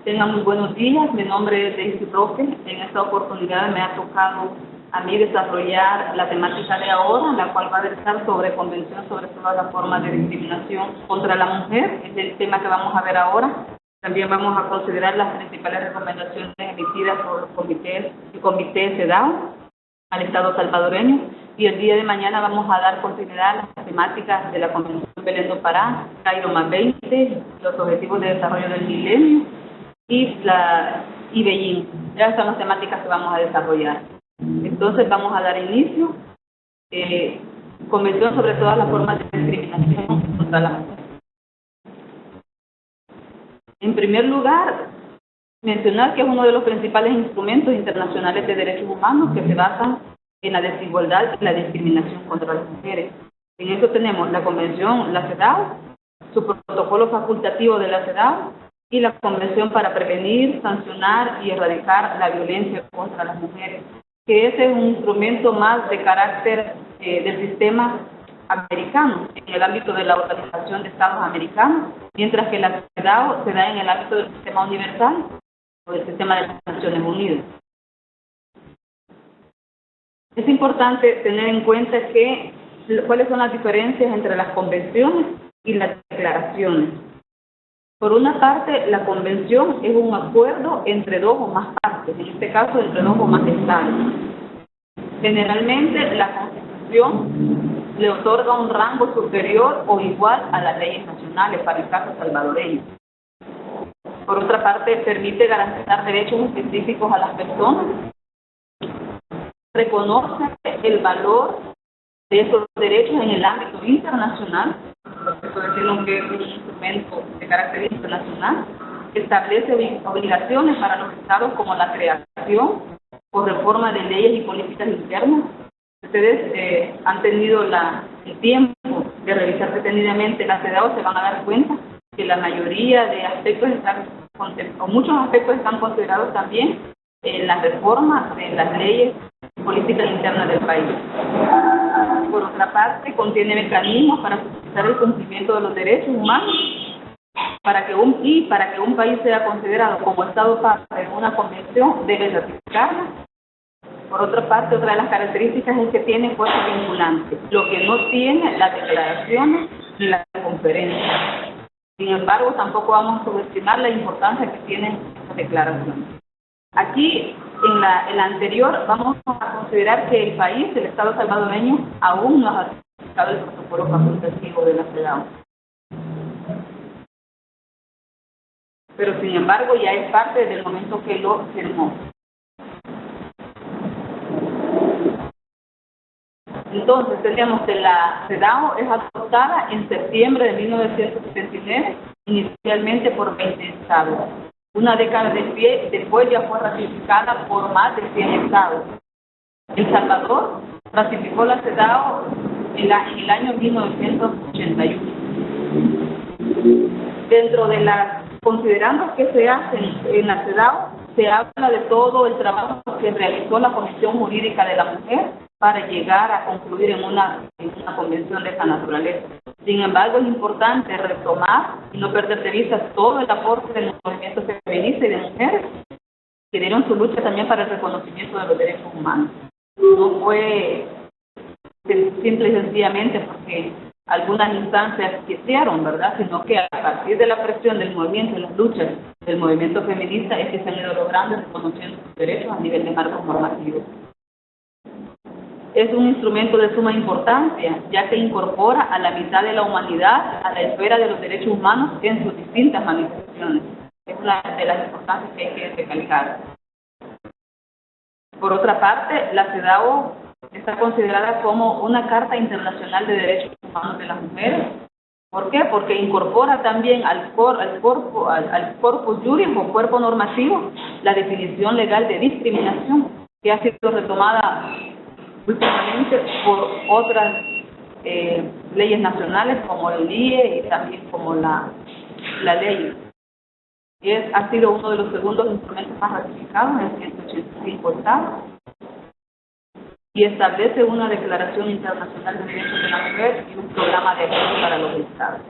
Tengan muy buenos días, mi nombre es Daisy Roque. En esta oportunidad me ha tocado a mí desarrollar la temática de ahora, la cual va a versar sobre Convención sobre todas las formas de discriminación contra la mujer. Es el tema que vamos a ver ahora. También vamos a considerar las principales recomendaciones emitidas por los comités CEDAW al Estado salvadoreño, y el día de mañana vamos a dar continuidad a las temáticas de la Convención Belén do Pará, Cairo +20, los Objetivos de Desarrollo del Milenio y Beijing. Esas son las temáticas que vamos a desarrollar. Entonces vamos a dar inicio. Convención sobre todas las formas de discriminación contra la mujer. En primer lugar, mencionar que es uno de los principales instrumentos internacionales de derechos humanos que se basan en la desigualdad y la discriminación contra las mujeres. En eso tenemos la Convención, la CEDAW, su protocolo facultativo de la CEDAW y la Convención para prevenir, sancionar y erradicar la violencia contra las mujeres, que ese es un instrumento más de carácter del sistema americano, en el ámbito de la Organización de Estados Americanos, mientras que la CEDAW se da en el ámbito del sistema universal o del sistema de las Naciones Unidas. Es importante tener en cuenta cuáles son las diferencias entre las convenciones y las declaraciones. Por una parte, la convención es un acuerdo entre dos o más partes, en este caso entre dos o más estados. Generalmente, la Constitución le otorga un rango superior o igual a las leyes nacionales para el caso salvadoreño. Por otra parte, permite garantizar derechos específicos a las personas, reconoce el valor de esos derechos en el ámbito internacional, por eso decimos que es un instrumento de carácter internacional, establece obligaciones para los estados como la creación o reforma de leyes y políticas internas. Ustedes han tenido el tiempo de revisar detenidamente la CEDAW, se van a dar cuenta que la mayoría de aspectos o muchos aspectos están considerados también en la reforma de las leyes y políticas internas del país. Por otra parte, contiene mecanismos para supervisar el cumplimiento de los derechos humanos para que un país sea considerado como Estado parte de una convención, debe ratificarla. Por otra parte, otra de las características es que tiene fuerza vinculante, lo que no tiene las declaraciones ni las conferencias. Sin embargo, tampoco vamos a subestimar la importancia que tienen estas declaraciones. Aquí, en la anterior, vamos a considerar que el país, el Estado salvadoreño, aún no ha ratificado el protocolo facultativo de la CEDAW. Pero, sin embargo, ya es parte desde el momento que lo firmó. Entonces, tenemos que la CEDAW es adoptada en septiembre de 1979, inicialmente por 20 estados. Una década después ya fue ratificada por más de 100 estados. El Salvador ratificó la CEDAW en el año 1981. Dentro de las considerandos que se hacen en la CEDAW, se habla de todo el trabajo que realizó la Comisión Jurídica de la Mujer para llegar a concluir en una convención de esta naturaleza. Sin embargo, es importante retomar y no perder de vista todo el aporte de los movimientos feministas y de mujeres que dieron su lucha también para el reconocimiento de los derechos humanos. No fue simple y sencillamente porque algunas instancias quisieron, ¿verdad?, sino que a partir de la presión del movimiento y las luchas del movimiento feminista es que se han ido logrando y reconociendo sus derechos a nivel de marcos normativos. Es un instrumento de suma importancia, ya que incorpora a la mitad de la humanidad a la esfera de los derechos humanos en sus distintas manifestaciones. Es una de las importancias que hay que recalcar. Por otra parte, la CEDAW está considerada como una Carta Internacional de Derechos Humanos de las Mujeres. ¿Por qué? Porque incorpora también al corpus juris o cuerpo normativo la definición legal de discriminación, que ha sido retomada últimamente por otras leyes nacionales como el IE y también como la ley. Ha sido uno de los segundos instrumentos más ratificados en 185 estados y establece una declaración internacional de derechos de la mujer y un programa de acción para los estados.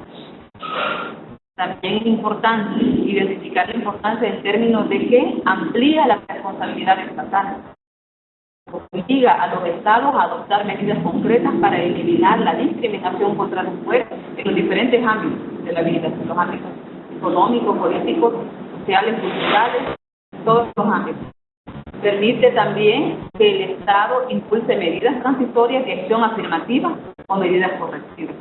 También es importante identificar la importancia en términos de que amplía la responsabilidad estatal, obliga a los estados a adoptar medidas concretas para eliminar la discriminación contra las mujeres en los diferentes ámbitos de la vida, en los ámbitos económicos, políticos, sociales, culturales, todos los ámbitos. Permite también que el Estado impulse medidas transitorias de acción afirmativa o medidas correctivas.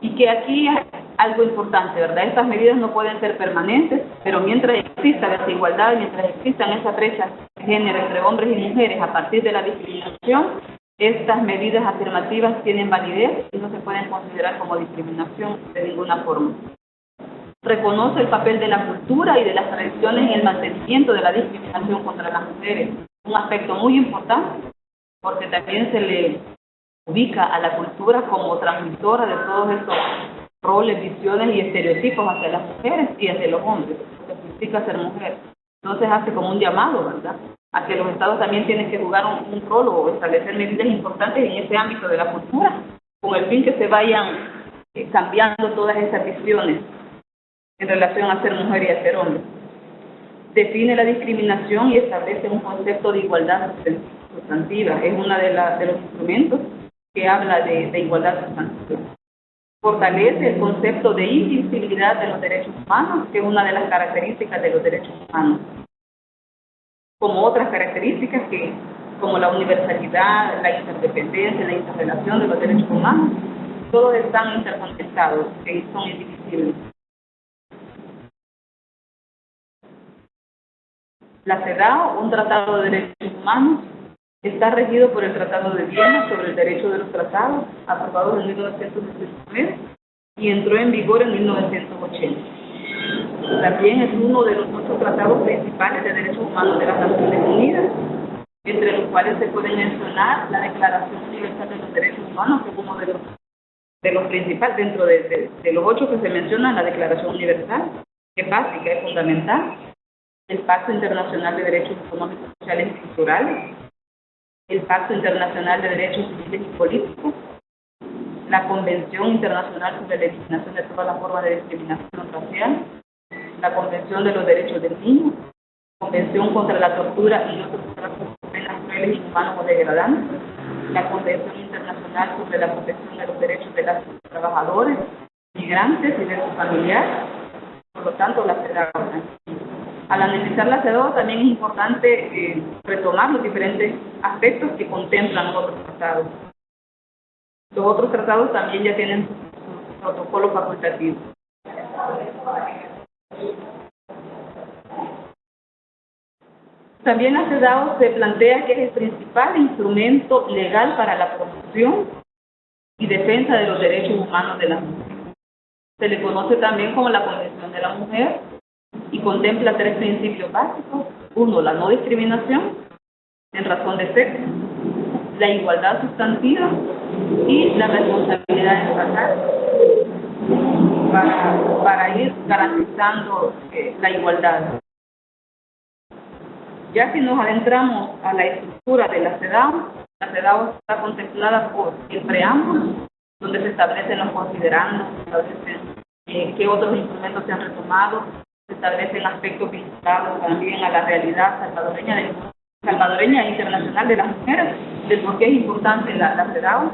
Y que aquí hay algo importante, ¿verdad? Estas medidas no pueden ser permanentes, pero mientras exista desigualdad, mientras existan esas brechas de género entre hombres y mujeres a partir de la discriminación, estas medidas afirmativas tienen validez y no se pueden considerar como discriminación de ninguna forma. Reconoce el papel de la cultura y de las tradiciones en el mantenimiento de la discriminación contra las mujeres, un aspecto muy importante, porque también se le ubica a la cultura como transmisora de todos estos roles, visiones y estereotipos hacia las mujeres y hacia los hombres, lo que significa ser mujer. Entonces hace como un llamado, ¿verdad?, a que los estados también tienen que jugar un rol o establecer medidas importantes en ese ámbito de la cultura, con el fin que se vayan cambiando todas esas visiones en relación a ser mujer y a ser hombre. Define la discriminación y establece un concepto de igualdad sustantiva. Es uno de los instrumentos que habla de igualdad sustantiva. Fortalece el concepto de indivisibilidad de los derechos humanos, que es una de las características de los derechos humanos. Como otras características como la universalidad, la interdependencia, la interrelación de los derechos humanos, todos están interconectados y son indivisibles. La CEDAW, un tratado de derechos humanos, está regido por el Tratado de Viena sobre el derecho de los tratados, aprobado en 1969 y entró en vigor en 1980. También es uno de los 8 tratados principales de derechos humanos de las Naciones Unidas, entre los cuales se pueden mencionar la Declaración Universal de los Derechos Humanos, que es uno de los principales, dentro de los 8 que se mencionan, la Declaración Universal, que es básica, es fundamental, el Pacto Internacional de Derechos Económicos, Sociales y Culturales, el Pacto Internacional de Derechos Civiles y Políticos, la Convención Internacional sobre la Eliminación de todas las formas de discriminación racial, la Convención de los Derechos del Niño, Convención contra la Tortura y otros tratos penas crueles, inhumanos o degradantes, la Convención Internacional sobre la Protección de los Derechos de los Trabajadores, Migrantes y de sus familiares, por lo tanto la CEDAW. Al analizar la CEDAW también es importante retomar los diferentes aspectos que contemplan los otros tratados. Los otros tratados también ya tienen su protocolo facultativo. También la CEDAW se plantea que es el principal instrumento legal para la promoción y defensa de los derechos humanos de las mujeres. Se le conoce también como la Convención de la Mujer y contempla 3 principios básicos. 1, la no discriminación en razón de sexo, la igualdad sustantiva y la responsabilidad estatal para ir garantizando la igualdad. Ya si nos adentramos a la estructura de la CEDAW está contemplada por el preámbulo, donde se establecen los considerandos, se establecen qué otros instrumentos se han retomado, se establecen aspectos vinculados también a la realidad salvadoreña e internacional de las mujeres, del por qué es importante la CEDAW.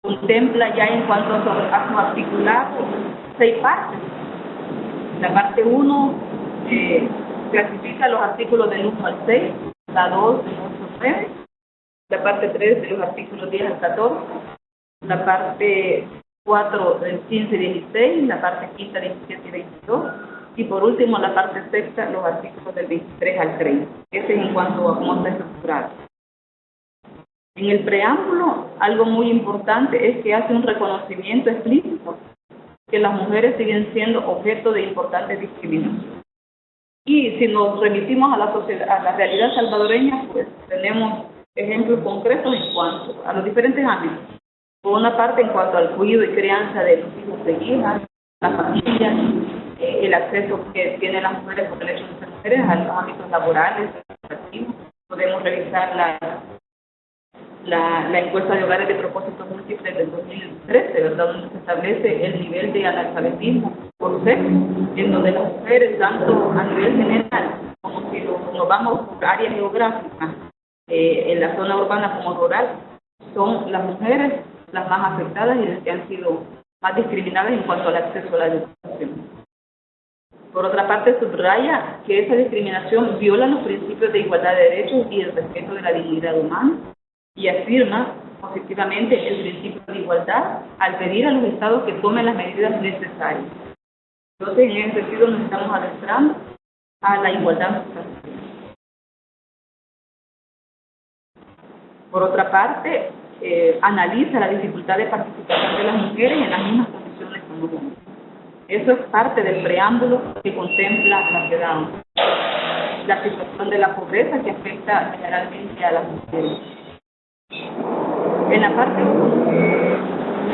Contempla ya en cuanto a su articulado 6 partes. La parte 1 clasifica los artículos del 1 al 6, la 2 del 8 al 9, la parte 3 de los artículos 10 al 14, la parte 4 del 15 y 16, la parte 15, 17 y 22, y por último la parte 6, los artículos del 23 al 30. Ese es en cuanto a cómo está estructurado. En el preámbulo, algo muy importante es que hace un reconocimiento explícito que las mujeres siguen siendo objeto de importantes discriminaciones. Y si nos remitimos a la realidad salvadoreña, pues tenemos ejemplos concretos en cuanto a los diferentes ámbitos. Por una parte, en cuanto al cuidado y crianza de los hijos de hijas, la familia, el acceso que tienen las mujeres por el hecho de ser mujeres a los ámbitos laborales, educativos. Podemos revisar la encuesta de hogares de propósitos múltiples del 2013, ¿verdad?, donde se establece el nivel de analfabetismo por sexo, en donde las mujeres, tanto a nivel general como si nos vamos por áreas geográficas, en la zona urbana como rural, son las mujeres las más afectadas y las que han sido más discriminadas en cuanto al acceso a la educación. Por otra parte, subraya que esa discriminación viola los principios de igualdad de derechos y el respeto de la dignidad humana y afirma positivamente el principio de igualdad al pedir a los estados que tomen las medidas necesarias. Entonces, en ese sentido, nos estamos adentrando a la igualdad. Por otra parte, analiza la dificultad de participación de las mujeres en las mismas condiciones como los hombres. Eso es parte del preámbulo que contempla la CEDAW. La situación de la pobreza que afecta generalmente a las mujeres. En la parte 1,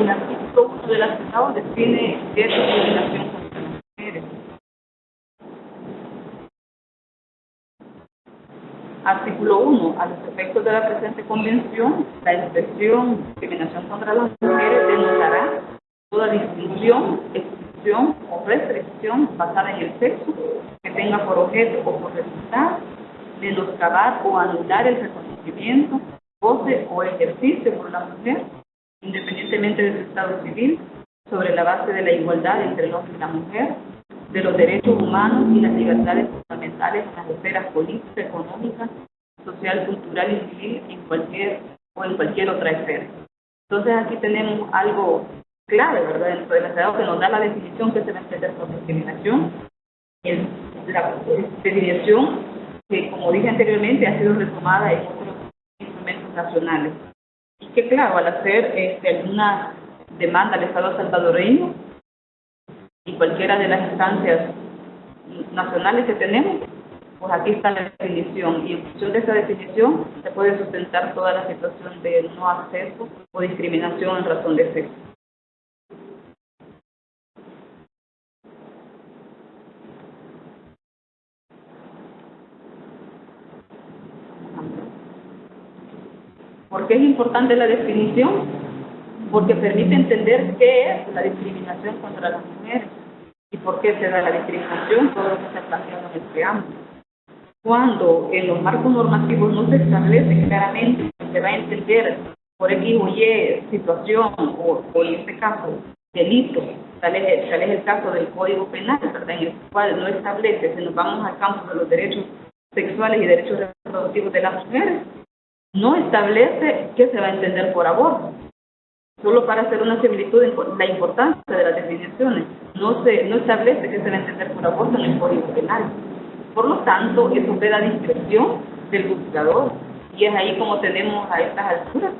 el artículo 1 de la CEDAW define qué es discriminación contra las mujeres. Artículo 1. A los efectos de la presente convención, la expresión discriminación contra las mujeres denotará toda distinción, exclusión o restricción basada en el sexo que tenga por objeto o por resultado menoscabar o anular el reconocimiento, goce o ejercicio por la mujer, independientemente de su estado civil, sobre la base de la igualdad entre el hombre y la mujer, de los derechos humanos y las libertades fundamentales en las esferas política, económica, social, cultural y civil en cualquier otra esfera. Entonces aquí tenemos algo clave, ¿verdad?, dentro de la CEDAW, que nos da la definición que se va a entender por discriminación. La definición que, como dije anteriormente, ha sido retomada en otros instrumentos nacionales. Y que, claro, al hacer alguna demanda al Estado salvadoreño y cualquiera de las instancias nacionales que tenemos, pues aquí está la definición, y en función de esa definición se puede sustentar toda la situación de no acceso o discriminación en razón de sexo. ¿Por qué es importante la definición? Porque permite entender qué es la discriminación contra las mujeres y por qué se da la discriminación, todo lo que se ha planteado en el preámbulo. Cuando en los marcos normativos no se establece claramente que se va a entender por X o Y situación o en este caso delito, tal es el caso del Código Penal, ¿verdad?, en el cual no establece, si nos vamos al campo de los derechos sexuales y derechos reproductivos de las mujeres, no establece qué se va a entender por aborto. Solo para hacer una similitud en la importancia de las definiciones, no establece qué se va a entender por aborto en el Código Penal. Por lo tanto, eso queda a discreción del juzgador. Y es ahí como tenemos a estas alturas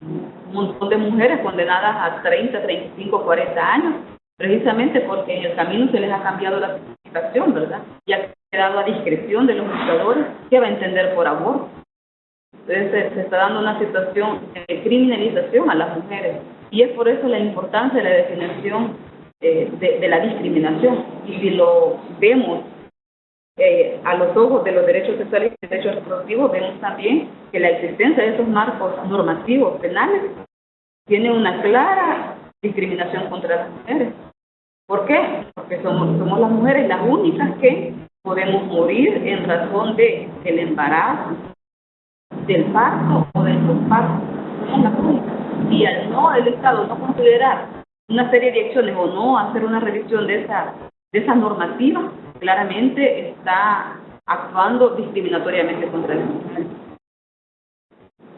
un montón de mujeres condenadas a 30, 35, 40 años, precisamente porque en el camino se les ha cambiado la tipificación, ¿verdad? Y ha quedado a discreción de los juzgadores qué va a entender por aborto. Entonces se está dando una situación de criminalización a las mujeres. Y es por eso la importancia de la definición de la discriminación. Y si lo vemos a los ojos de los derechos sexuales y derechos reproductivos, vemos también que la existencia de esos marcos normativos penales tiene una clara discriminación contra las mujeres. ¿Por qué? Porque somos las mujeres las únicas que podemos morir en razón del embarazo, del parto o del posparto. Somos las únicas. Y al no el Estado no considerar una serie de acciones o no hacer una revisión de esa normativa, claramente está actuando discriminatoriamente contra las mujeres.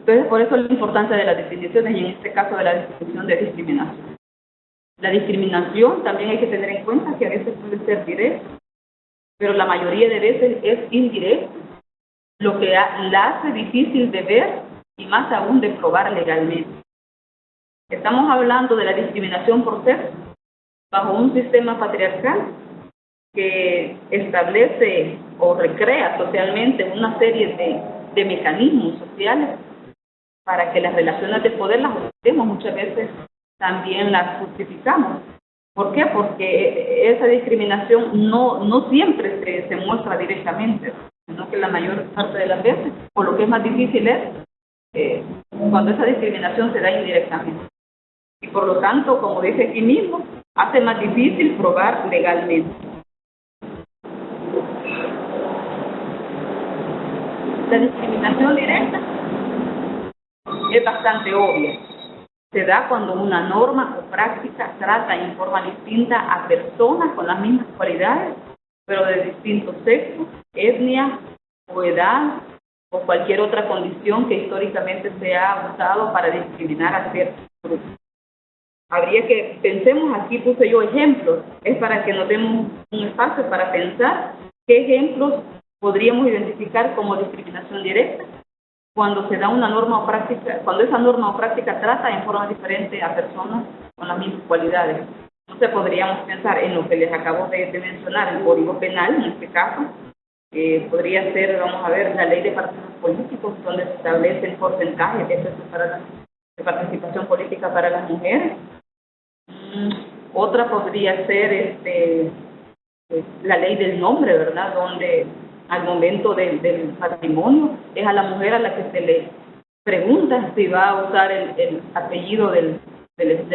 Entonces, por eso la importancia de las definiciones y en este caso de la definición de discriminación. La discriminación también hay que tener en cuenta que a veces puede ser directa, pero la mayoría de veces es indirecta, lo que la hace difícil de ver y más aún de probar legalmente. Estamos hablando de la discriminación por sexo bajo un sistema patriarcal que establece o recrea socialmente una serie de mecanismos sociales para que las relaciones de poder las usemos, muchas veces también las justificamos. ¿Por qué? Porque esa discriminación no siempre se muestra directamente, sino que la mayor parte de las veces, o lo que es más difícil es cuando esa discriminación se da indirectamente. Y por lo tanto, como dice aquí mismo, hace más difícil probar legalmente. La discriminación directa es bastante obvia. Se da cuando una norma o práctica trata en forma distinta a personas con las mismas cualidades, pero de distinto sexo, etnia o edad o cualquier otra condición que históricamente se ha usado para discriminar a ciertos grupos. Habría que, pensemos, aquí puse yo ejemplos, es para que nos demos un espacio para pensar qué ejemplos podríamos identificar como discriminación directa cuando se da una norma o práctica, cuando esa norma o práctica trata en forma diferente a personas con las mismas cualidades. Entonces podríamos pensar en lo que les acabo de mencionar, el Código Penal, en este caso, podría ser, vamos a ver, la ley de partidos políticos, donde se establece el porcentaje de participación política para las mujeres. Otra podría ser la ley del nombre, ¿verdad?, donde al momento del matrimonio es a la mujer a la que se le pregunta si va a usar el apellido del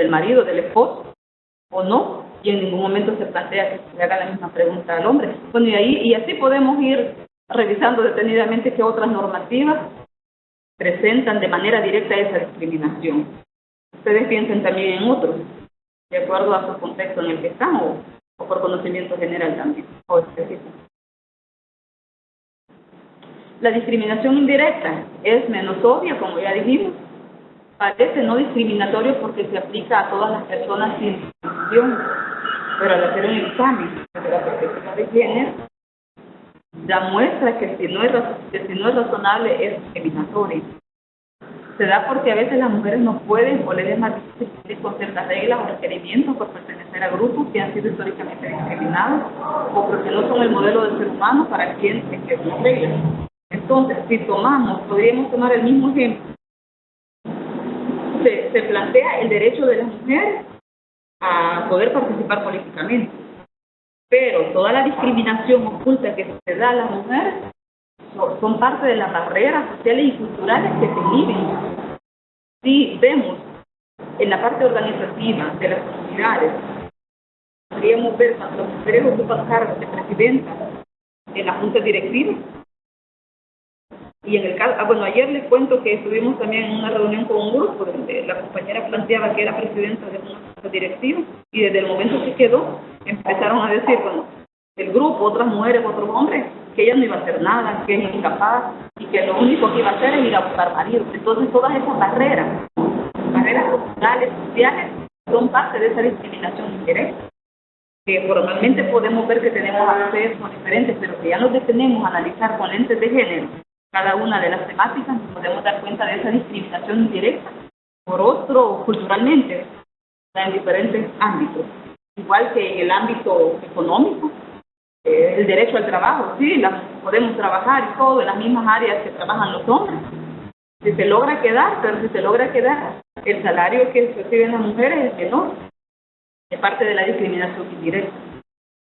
marido, del esposo, o no, y en ningún momento se plantea que se haga la misma pregunta al hombre. Bueno, y así podemos ir revisando detenidamente qué otras normativas presentan de manera directa esa discriminación. Ustedes piensen también en otros, de acuerdo a su contexto en el que están, o por conocimiento general también, o específico. La discriminación indirecta es menos obvia, como ya dijimos, parece no discriminatorio porque se aplica a todas las personas sin distinción, pero al hacer un examen desde la perspectiva de género, da muestra que si no es razonable es discriminatorio. Se da porque a veces las mujeres no pueden o les es más difícil cumplir con ciertas reglas o requerimientos por pertenecer a grupos que han sido históricamente discriminados o porque no son el modelo de ser humano para quien se quedan reglas. Entonces, si podríamos tomar el mismo ejemplo. Se plantea el derecho de las mujeres a poder participar políticamente, pero toda la discriminación oculta que se da a las mujeres son parte de las barreras sociales y culturales que se inhiben. Si vemos en la parte organizativa de las comunidades, podríamos ver cuando las mujeres ocupan cargos de presidenta en la junta directiva. Y en el caso, ayer les cuento que estuvimos también en una reunión con un grupo donde la compañera planteaba que era presidenta de una junta directiva y desde el momento que quedó empezaron a decir, bueno, el grupo, otras mujeres, otros hombres, que ella no iba a hacer nada, que es incapaz y que lo único que iba a hacer es ir a buscar marido. Entonces todas esas barreras culturales, sociales, son parte de esa discriminación indirecta, que formalmente podemos ver que tenemos accesos diferentes, pero que ya nos detenemos a analizar con lentes de género cada una de las temáticas, nos podemos dar cuenta de esa discriminación indirecta por otro culturalmente en diferentes ámbitos. Igual que en el ámbito económico, el derecho al trabajo, sí, podemos trabajar y todo en las mismas áreas que trabajan los hombres. Si se logra quedar, pero si se logra quedar, el salario que reciben las mujeres es menor, es parte de la discriminación indirecta.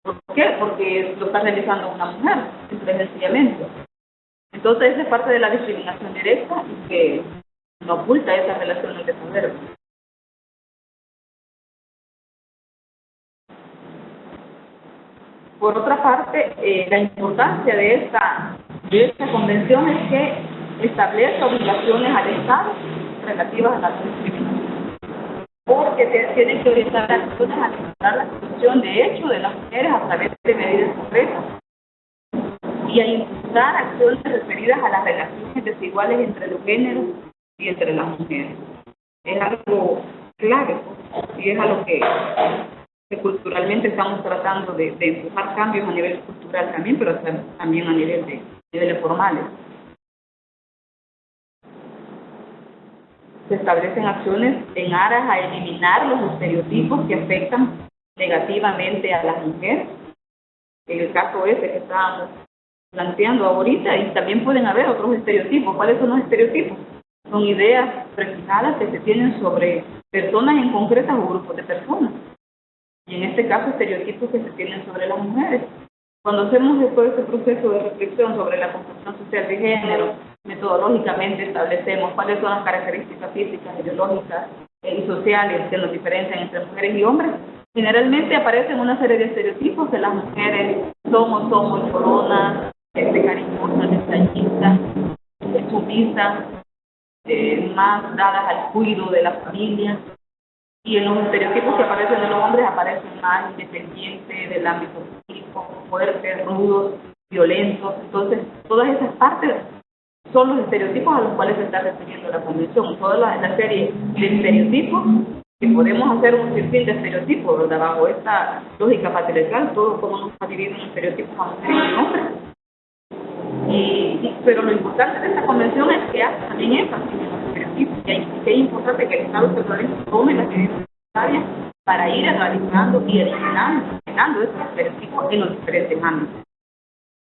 ¿Por qué? Porque lo está realizando una mujer, simple y sencillamente. Entonces, esa es parte de la discriminación directa y que no oculta esas relaciones de poder. Por otra parte, la importancia de esta convención es que establece obligaciones al Estado relativas a la discriminación, porque tienen que orientar acciones a mejorar la situación de hecho de las mujeres a través de medidas concretas y a impulsar acciones referidas a las relaciones desiguales entre los géneros y entre las mujeres. Es algo clave y es algo que culturalmente estamos tratando de empujar cambios a nivel cultural también, pero también a nivel de niveles formales. Se establecen acciones en aras a eliminar los estereotipos que afectan negativamente a las mujeres. En el caso ese que estábamos planteando ahorita, y también pueden haber otros estereotipos. ¿Cuáles son los estereotipos? Son ideas prefijadas que se tienen sobre personas en concretas o grupos de personas. Y en este caso, estereotipos que se tienen sobre las mujeres. Cuando hacemos después este proceso de reflexión sobre la construcción social de género metodológicamente establecemos cuáles son las características físicas, ideológicas y sociales que nos diferencian entre mujeres y hombres, generalmente aparecen una serie de estereotipos que las mujeres somos lloronas, cariñosas, detallistas, sumisas, más dadas al cuidado de la familia. Y en los estereotipos que aparecen en los hombres aparecen más independientes del ámbito físico, fuertes, rudos, violentos. Entonces, todas esas partes son los estereotipos a los cuales se está refiriendo la Convención. Toda la serie de estereotipos, que podemos hacer un sinfín de estereotipos, ¿verdad? Bajo esta lógica patriarcal, todo como nos ha dividido en estereotipos a mujeres y hombres. Pero lo importante de esta Convención es que hace también énfasis en los estereotipos, y es importante que el Estado federal tome las medidas necesarias para ir erradicando y eliminando esos estereotipos en los diferentes ámbitos.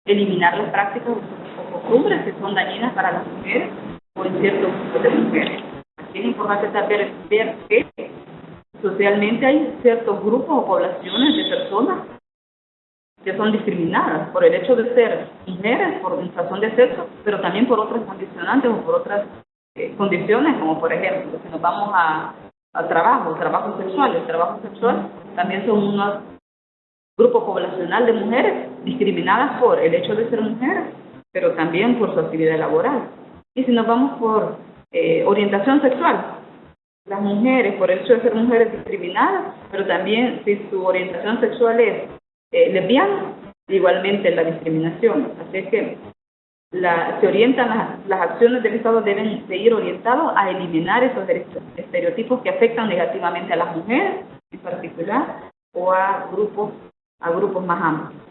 Eliminar las prácticas o costumbres que son dañinas para las mujeres o en ciertos grupos de mujeres. Aquí es importante saber ver que socialmente hay ciertos grupos o poblaciones de personas que son discriminadas por el hecho de ser mujeres, por razón de sexo, pero también por otras condicionantes o por otras condiciones, como por ejemplo, si nos vamos a trabajo sexual. El trabajo sexual también son unos grupo poblacional de mujeres discriminadas por el hecho de ser mujeres, pero también por su actividad laboral. Y si nos vamos por orientación sexual, las mujeres, por el hecho de ser mujeres discriminadas, pero también si su orientación sexual es lesbiana, igualmente la discriminación. Así es que se orientan las acciones del Estado deben seguir orientados a eliminar esos estereotipos que afectan negativamente a las mujeres en particular o a grupos más amplios.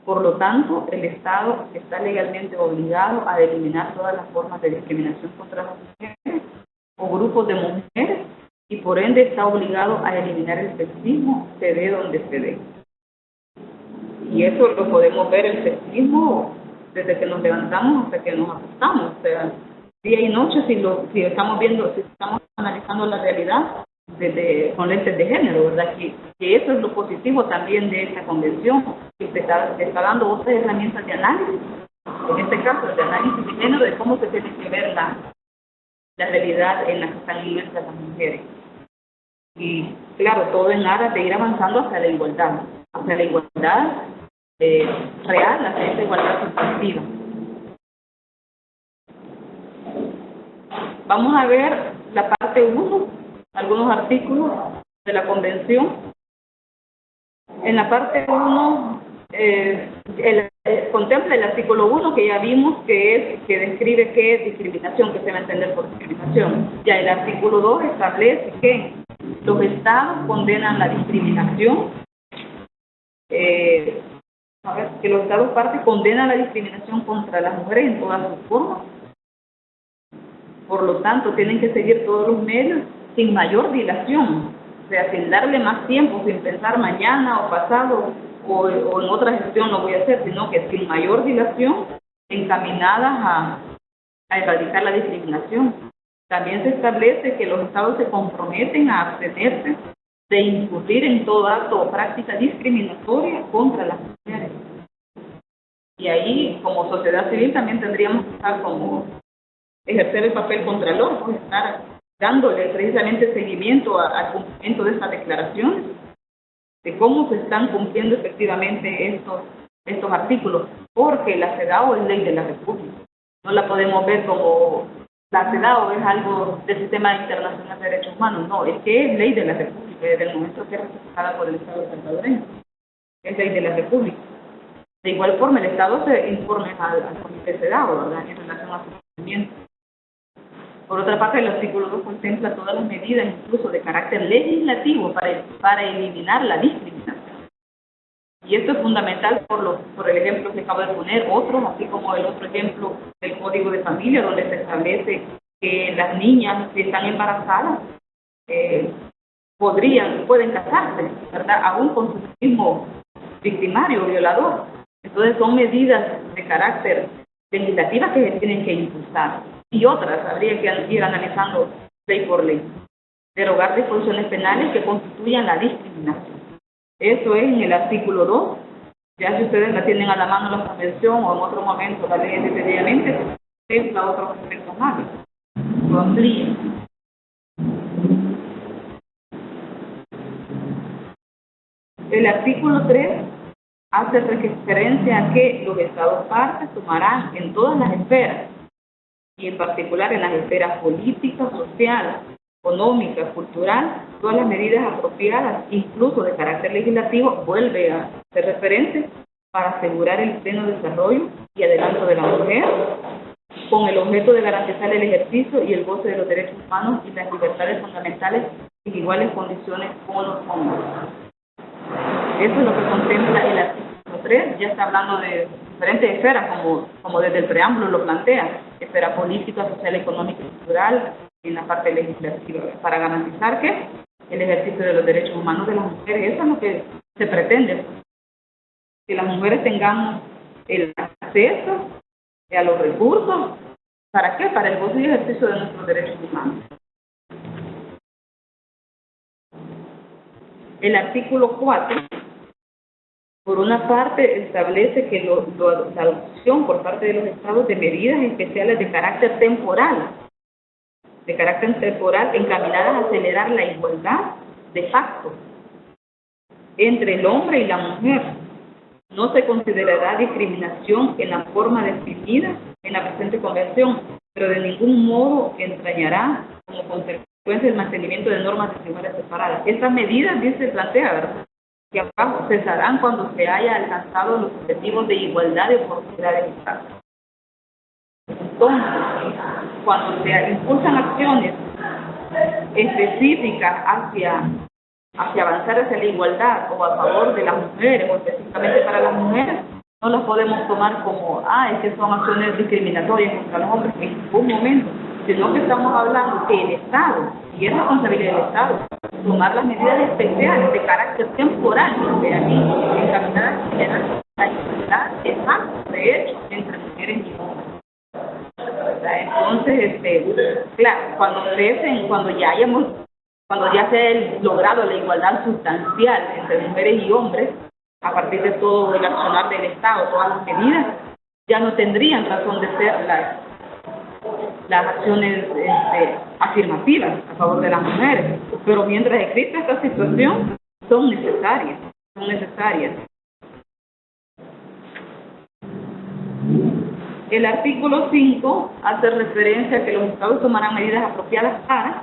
Por lo tanto, el Estado está legalmente obligado a eliminar todas las formas de discriminación contra las mujeres o grupos de mujeres y por ende está obligado a eliminar el sexismo, se dé donde se dé. Y eso lo podemos ver, el sexismo, desde que nos levantamos hasta que nos acostamos, o sea, día y noche, si estamos analizando la realidad con lentes de género, ¿verdad? Que eso es lo positivo también de esta convención, que te está dando otras herramientas de análisis, en este caso de análisis de género, de cómo se tiene que ver la realidad en la que están inmersas las mujeres. Y claro, todo en aras de ir avanzando hacia la igualdad real, hacia esa igualdad sustantiva. Vamos a ver la parte 1, algunos artículos de la Convención. En la parte 1 contempla el artículo 1 que ya vimos que describe qué es discriminación, que se va a entender por discriminación. Ya el artículo 2 establece que los estados condenan la discriminación, que los estados partes condenan la discriminación contra las mujeres en todas sus formas. Por lo tanto, tienen que seguir todos los medios sin mayor dilación, o sea, sin darle más tiempo, sin pensar mañana o pasado o en otra gestión lo voy a hacer, sino que sin mayor dilación, encaminadas a erradicar la discriminación. También se establece que los estados se comprometen a abstenerse de incurrir en todo acto o práctica discriminatoria contra las mujeres. Y ahí, como sociedad civil, también tendríamos que estar como ejercer el papel contralor, pues estar dándole precisamente seguimiento al cumplimiento de estas declaraciones, de cómo se están cumpliendo efectivamente estos artículos, porque la CEDAW es ley de la República. No la podemos ver como la CEDAW es algo del Sistema Internacional de Derechos Humanos, no, es que es ley de la República desde el momento que es ratificada por el Estado salvadoreño, es ley de la República. De igual forma, el Estado se informa al Comité CEDAW, ¿verdad?, en relación a su cumplimiento. Por otra parte, el artículo 2 contempla todas las medidas, incluso de carácter legislativo, para eliminar la discriminación. Y esto es fundamental por el ejemplo que acabo de poner, otros, así como el otro ejemplo del Código de Familia, donde se establece que las niñas que están embarazadas pueden casarse, ¿verdad?, aún con su mismo victimario, violador. Entonces son medidas de carácter legislativas que se tienen que impulsar. Y otras habría que ir analizando ley por ley. Derogar disposiciones penales que constituyan la discriminación. Eso es en el artículo 2 Ya si ustedes la tienen a la mano la convención o en otro momento la leen detenidamente, es la otra aspecto más. Lo amplía. El artículo 3 hace referencia a que los Estados partes tomarán en todas las esferas, y en particular en las esferas políticas, social, económica, cultural, todas las medidas apropiadas, incluso de carácter legislativo, vuelve a hacer referencia para asegurar el pleno desarrollo y adelanto de la mujer, con el objeto de garantizar el ejercicio y el goce de los derechos humanos y las libertades fundamentales en iguales condiciones con los hombres. Eso es lo que contempla el artículo 3, ya está hablando de diferentes esferas, como desde el preámbulo lo plantea, esfera política, social, económica y cultural, en la parte legislativa, para garantizar que el ejercicio de los derechos humanos de las mujeres, eso es lo que se pretende, que las mujeres tengamos el acceso a los recursos, ¿para qué? Para el goce y ejercicio de nuestros derechos humanos. El artículo 4, por una parte, establece que la adopción por parte de los Estados de medidas especiales de carácter temporal encaminadas a acelerar la igualdad de facto entre el hombre y la mujer. No se considerará discriminación en la forma definida en la presente convención, pero de ningún modo entrañará como consecuencia el mantenimiento de normas de figuras separadas. Estas medidas, dice, plantea, ¿verdad?, que abajo cesarán cuando se haya alcanzado los objetivos de igualdad de oportunidades y trato. Entonces, cuando se impulsan acciones específicas hacia avanzar hacia la igualdad o a favor de las mujeres o específicamente para las mujeres, no las podemos tomar como, es que son acciones discriminatorias contra los hombres en ningún momento, sino que estamos hablando que el Estado, y es responsabilidad del Estado, tomar las medidas especiales de carácter temporal, de aquí, encaminadas a generar la igualdad de facto, de hecho, entre mujeres y hombres. Entonces, claro, cuando ya se ha logrado la igualdad sustancial entre mujeres y hombres, a partir de todo el accionar del Estado, todas las medidas, ya no tendrían razón de ser las acciones afirmativas a favor de las mujeres. Pero mientras exista esta situación, son necesarias. El artículo 5 hace referencia a que los Estados tomarán medidas apropiadas para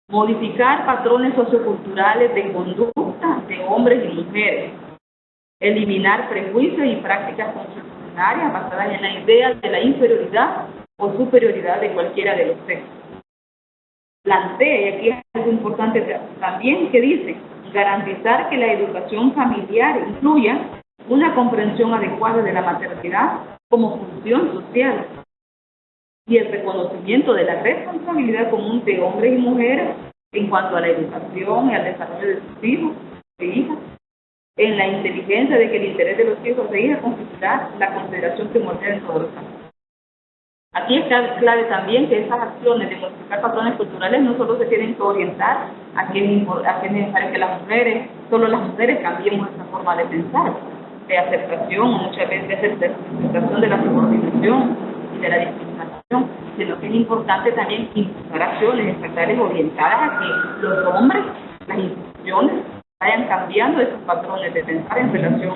modificar patrones socioculturales de conducta de hombres y mujeres, eliminar prejuicios y prácticas consuetudinarias basadas en la idea de la inferioridad o superioridad de cualquiera de los sexos. Plantea, y aquí es algo importante también, que dice, garantizar que la educación familiar incluya una comprensión adecuada de la maternidad como función social y el reconocimiento de la responsabilidad común de hombres y mujeres en cuanto a la educación y al desarrollo de sus hijos e hijas, en la inteligencia de que el interés de los hijos e hijas constituirá la consideración primordial en todos los casos. Aquí está clave también que esas acciones de modificar patrones culturales no solo se tienen que orientar a que es necesario que solo las mujeres cambiemos esa forma de pensar, de aceptación, muchas veces de aceptación de la subordinación y de la discriminación, sino que es importante también impulsar acciones estatales orientadas a que los hombres, las instituciones, vayan cambiando esos patrones de pensar en relación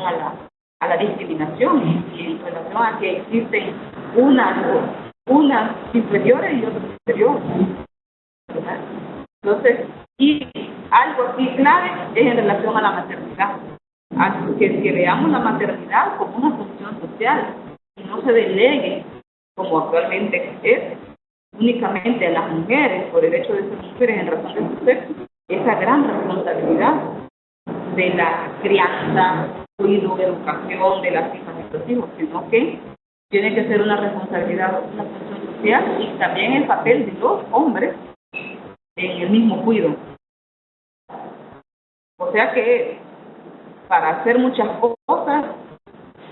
a la discriminación y en relación a que existen unas inferiores y otras superiores, ¿verdad? Entonces, y algo aquí clave es en relación a la maternidad, que veamos la maternidad como una función social y no se delegue, como actualmente es, únicamente a las mujeres por el hecho de ser mujeres en razón de su sexo, esa gran responsabilidad de la crianza, cuidado, educación de las hijas de los hijos, sino que tiene que ser una responsabilidad, una función social y también el papel de los hombres en el mismo cuidado. O sea que para hacer muchas cosas,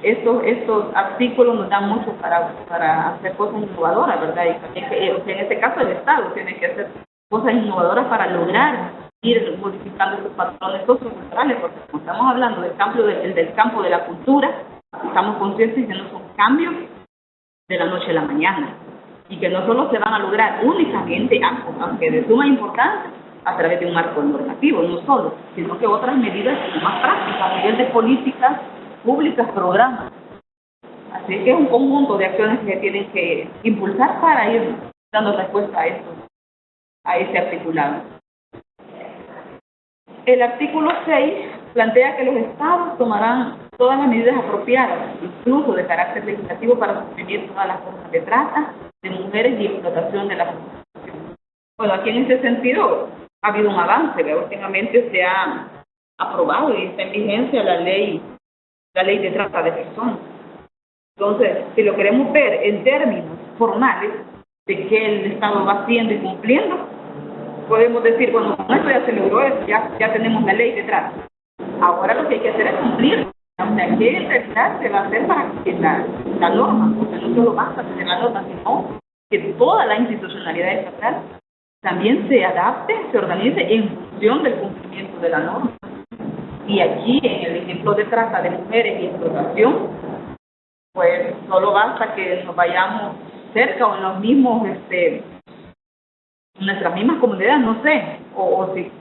estos artículos nos dan mucho para hacer cosas innovadoras, ¿verdad? Y también en este caso el Estado tiene que hacer cosas innovadoras para lograr ir modificando esos patrones socioculturales, porque como estamos hablando del campo de la cultura, estamos conscientes que no son cambios de la noche a la mañana, y que no solo se van a lograr únicamente, aunque de suma importancia, a través de un marco normativo, no solo, sino que otras medidas más prácticas a nivel de políticas públicas, programas. Así que es un conjunto de acciones que tienen que impulsar para ir dando respuesta a ese articulado. El artículo 6 plantea que los estados tomarán todas las medidas apropiadas, incluso de carácter legislativo, para suprimir todas las formas de trata de mujeres y explotación de la prostitución. Bueno, aquí en ese sentido ha habido un avance, últimamente se ha aprobado y está en vigencia la ley de trata de personas. Entonces, si lo queremos ver en términos formales de que el Estado va haciendo y cumpliendo, podemos decir, bueno, con esto ya se logró, ya tenemos la ley de trata. Ahora lo que hay que hacer es cumplir. O sea, ¿qué en realidad se va a hacer para que la norma, porque no solo basta tener la norma, sino que toda la institucionalidad estatal también se adapte, se organice en función del cumplimiento de la norma? Y aquí, en el ejemplo de trata de mujeres y explotación, pues solo basta que nos vayamos cerca o en los mismos, en nuestras mismas comunidades, no sé, o si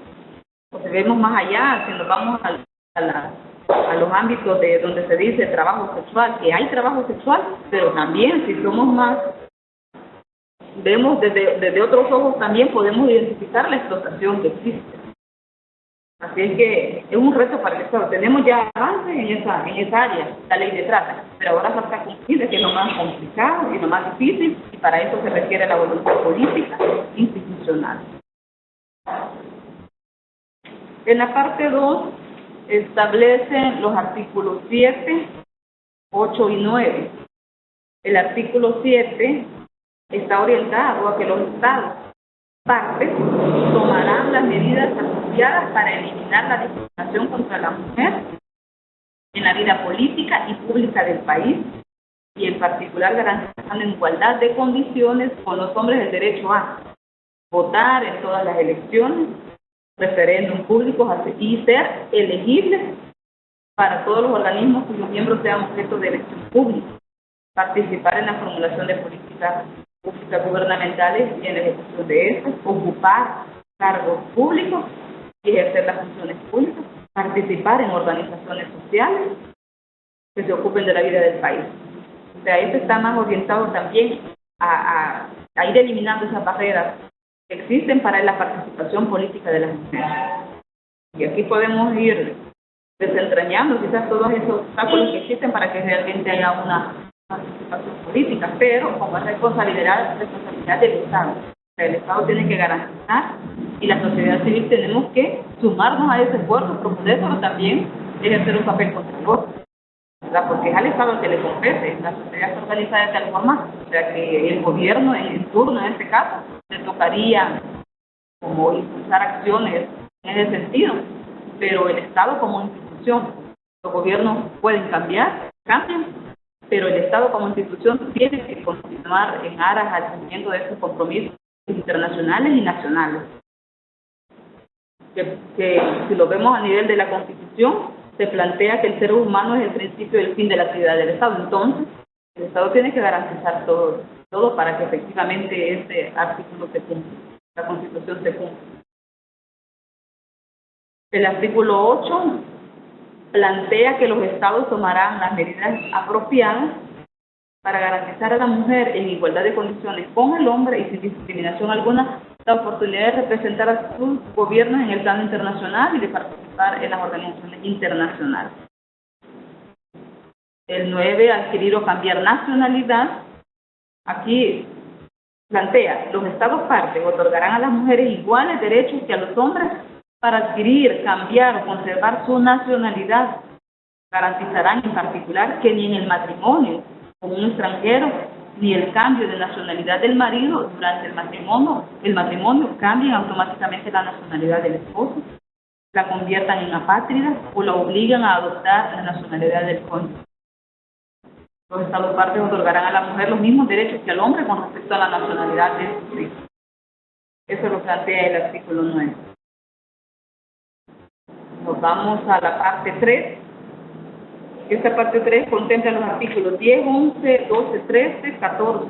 vemos más allá, si nos vamos a los ámbitos de donde se dice trabajo sexual, que hay trabajo sexual, pero también si somos más, vemos desde otros ojos, también podemos identificar la explotación que existe. Así es que es un reto para el Estado. Tenemos ya avances en esa área, la ley de trata, pero ahora falta cumplir, que es lo más complicado y lo más difícil, y para eso se requiere la voluntad política institucional. En la parte 2 establecen los artículos 7, 8 y 9. El artículo 7 está orientado a que los estados partes tomarán las medidas apropiadas para eliminar la discriminación contra la mujer en la vida política y pública del país, y en particular garantizando en igualdad de condiciones con los hombres el derecho a votar en todas las elecciones, referéndum públicos y ser elegibles para todos los organismos cuyos miembros sean objeto de elección pública, participar en la formulación de políticas públicas gubernamentales y en la ejecución de estas, ocupar cargos públicos y ejercer las funciones públicas, participar en organizaciones sociales que se ocupen de la vida del país. O sea, esto está más orientado también a ir eliminando esas barreras que existen para la participación política de las mujeres. Y aquí podemos ir desentrañando quizás todos esos obstáculos que existen para que realmente haya una participación política, pero como es responsabilidad del Estado. O sea, el Estado tiene que garantizar y la sociedad civil tenemos que sumarnos a ese esfuerzo, proponer, pero también ejercer un papel contribuidor, ¿verdad? Porque es al Estado que le compete, la sociedad está organizada de tal forma, o sea que el gobierno en turno, en este caso, le tocaría como impulsar acciones en ese sentido, pero el Estado como institución, los gobiernos pueden cambian, pero el Estado como institución tiene que continuar en aras al cumplimiento de esos compromisos internacionales y nacionales. Que si lo vemos a nivel de la Constitución, se plantea que el ser humano es el principio y el fin de la actividad del Estado. Entonces, el Estado tiene que garantizar todo para que efectivamente este artículo se cumpla, la Constitución se cumpla. El artículo 8 plantea que los estados tomarán las medidas apropiadas para garantizar a la mujer en igualdad de condiciones con el hombre y sin discriminación alguna la oportunidad de representar a sus gobiernos en el plano internacional y de participar en las organizaciones internacionales. El 9, adquirir o cambiar nacionalidad. Aquí plantea, los estados partes otorgarán a las mujeres iguales derechos que a los hombres para adquirir, cambiar o conservar su nacionalidad. Garantizarán en particular que ni en el matrimonio con un extranjero, ni el cambio de nacionalidad del marido durante el matrimonio cambien automáticamente la nacionalidad del esposo, la conviertan en apátrida o la obligan a adoptar la nacionalidad del cónyuge. Los estados partes otorgarán a la mujer los mismos derechos que al hombre con respecto a la nacionalidad de sus hijos. Eso lo plantea el artículo 9. nos vamos a la parte 3. Esta parte 3 contempla los artículos 10, 11, 12, 13, 14.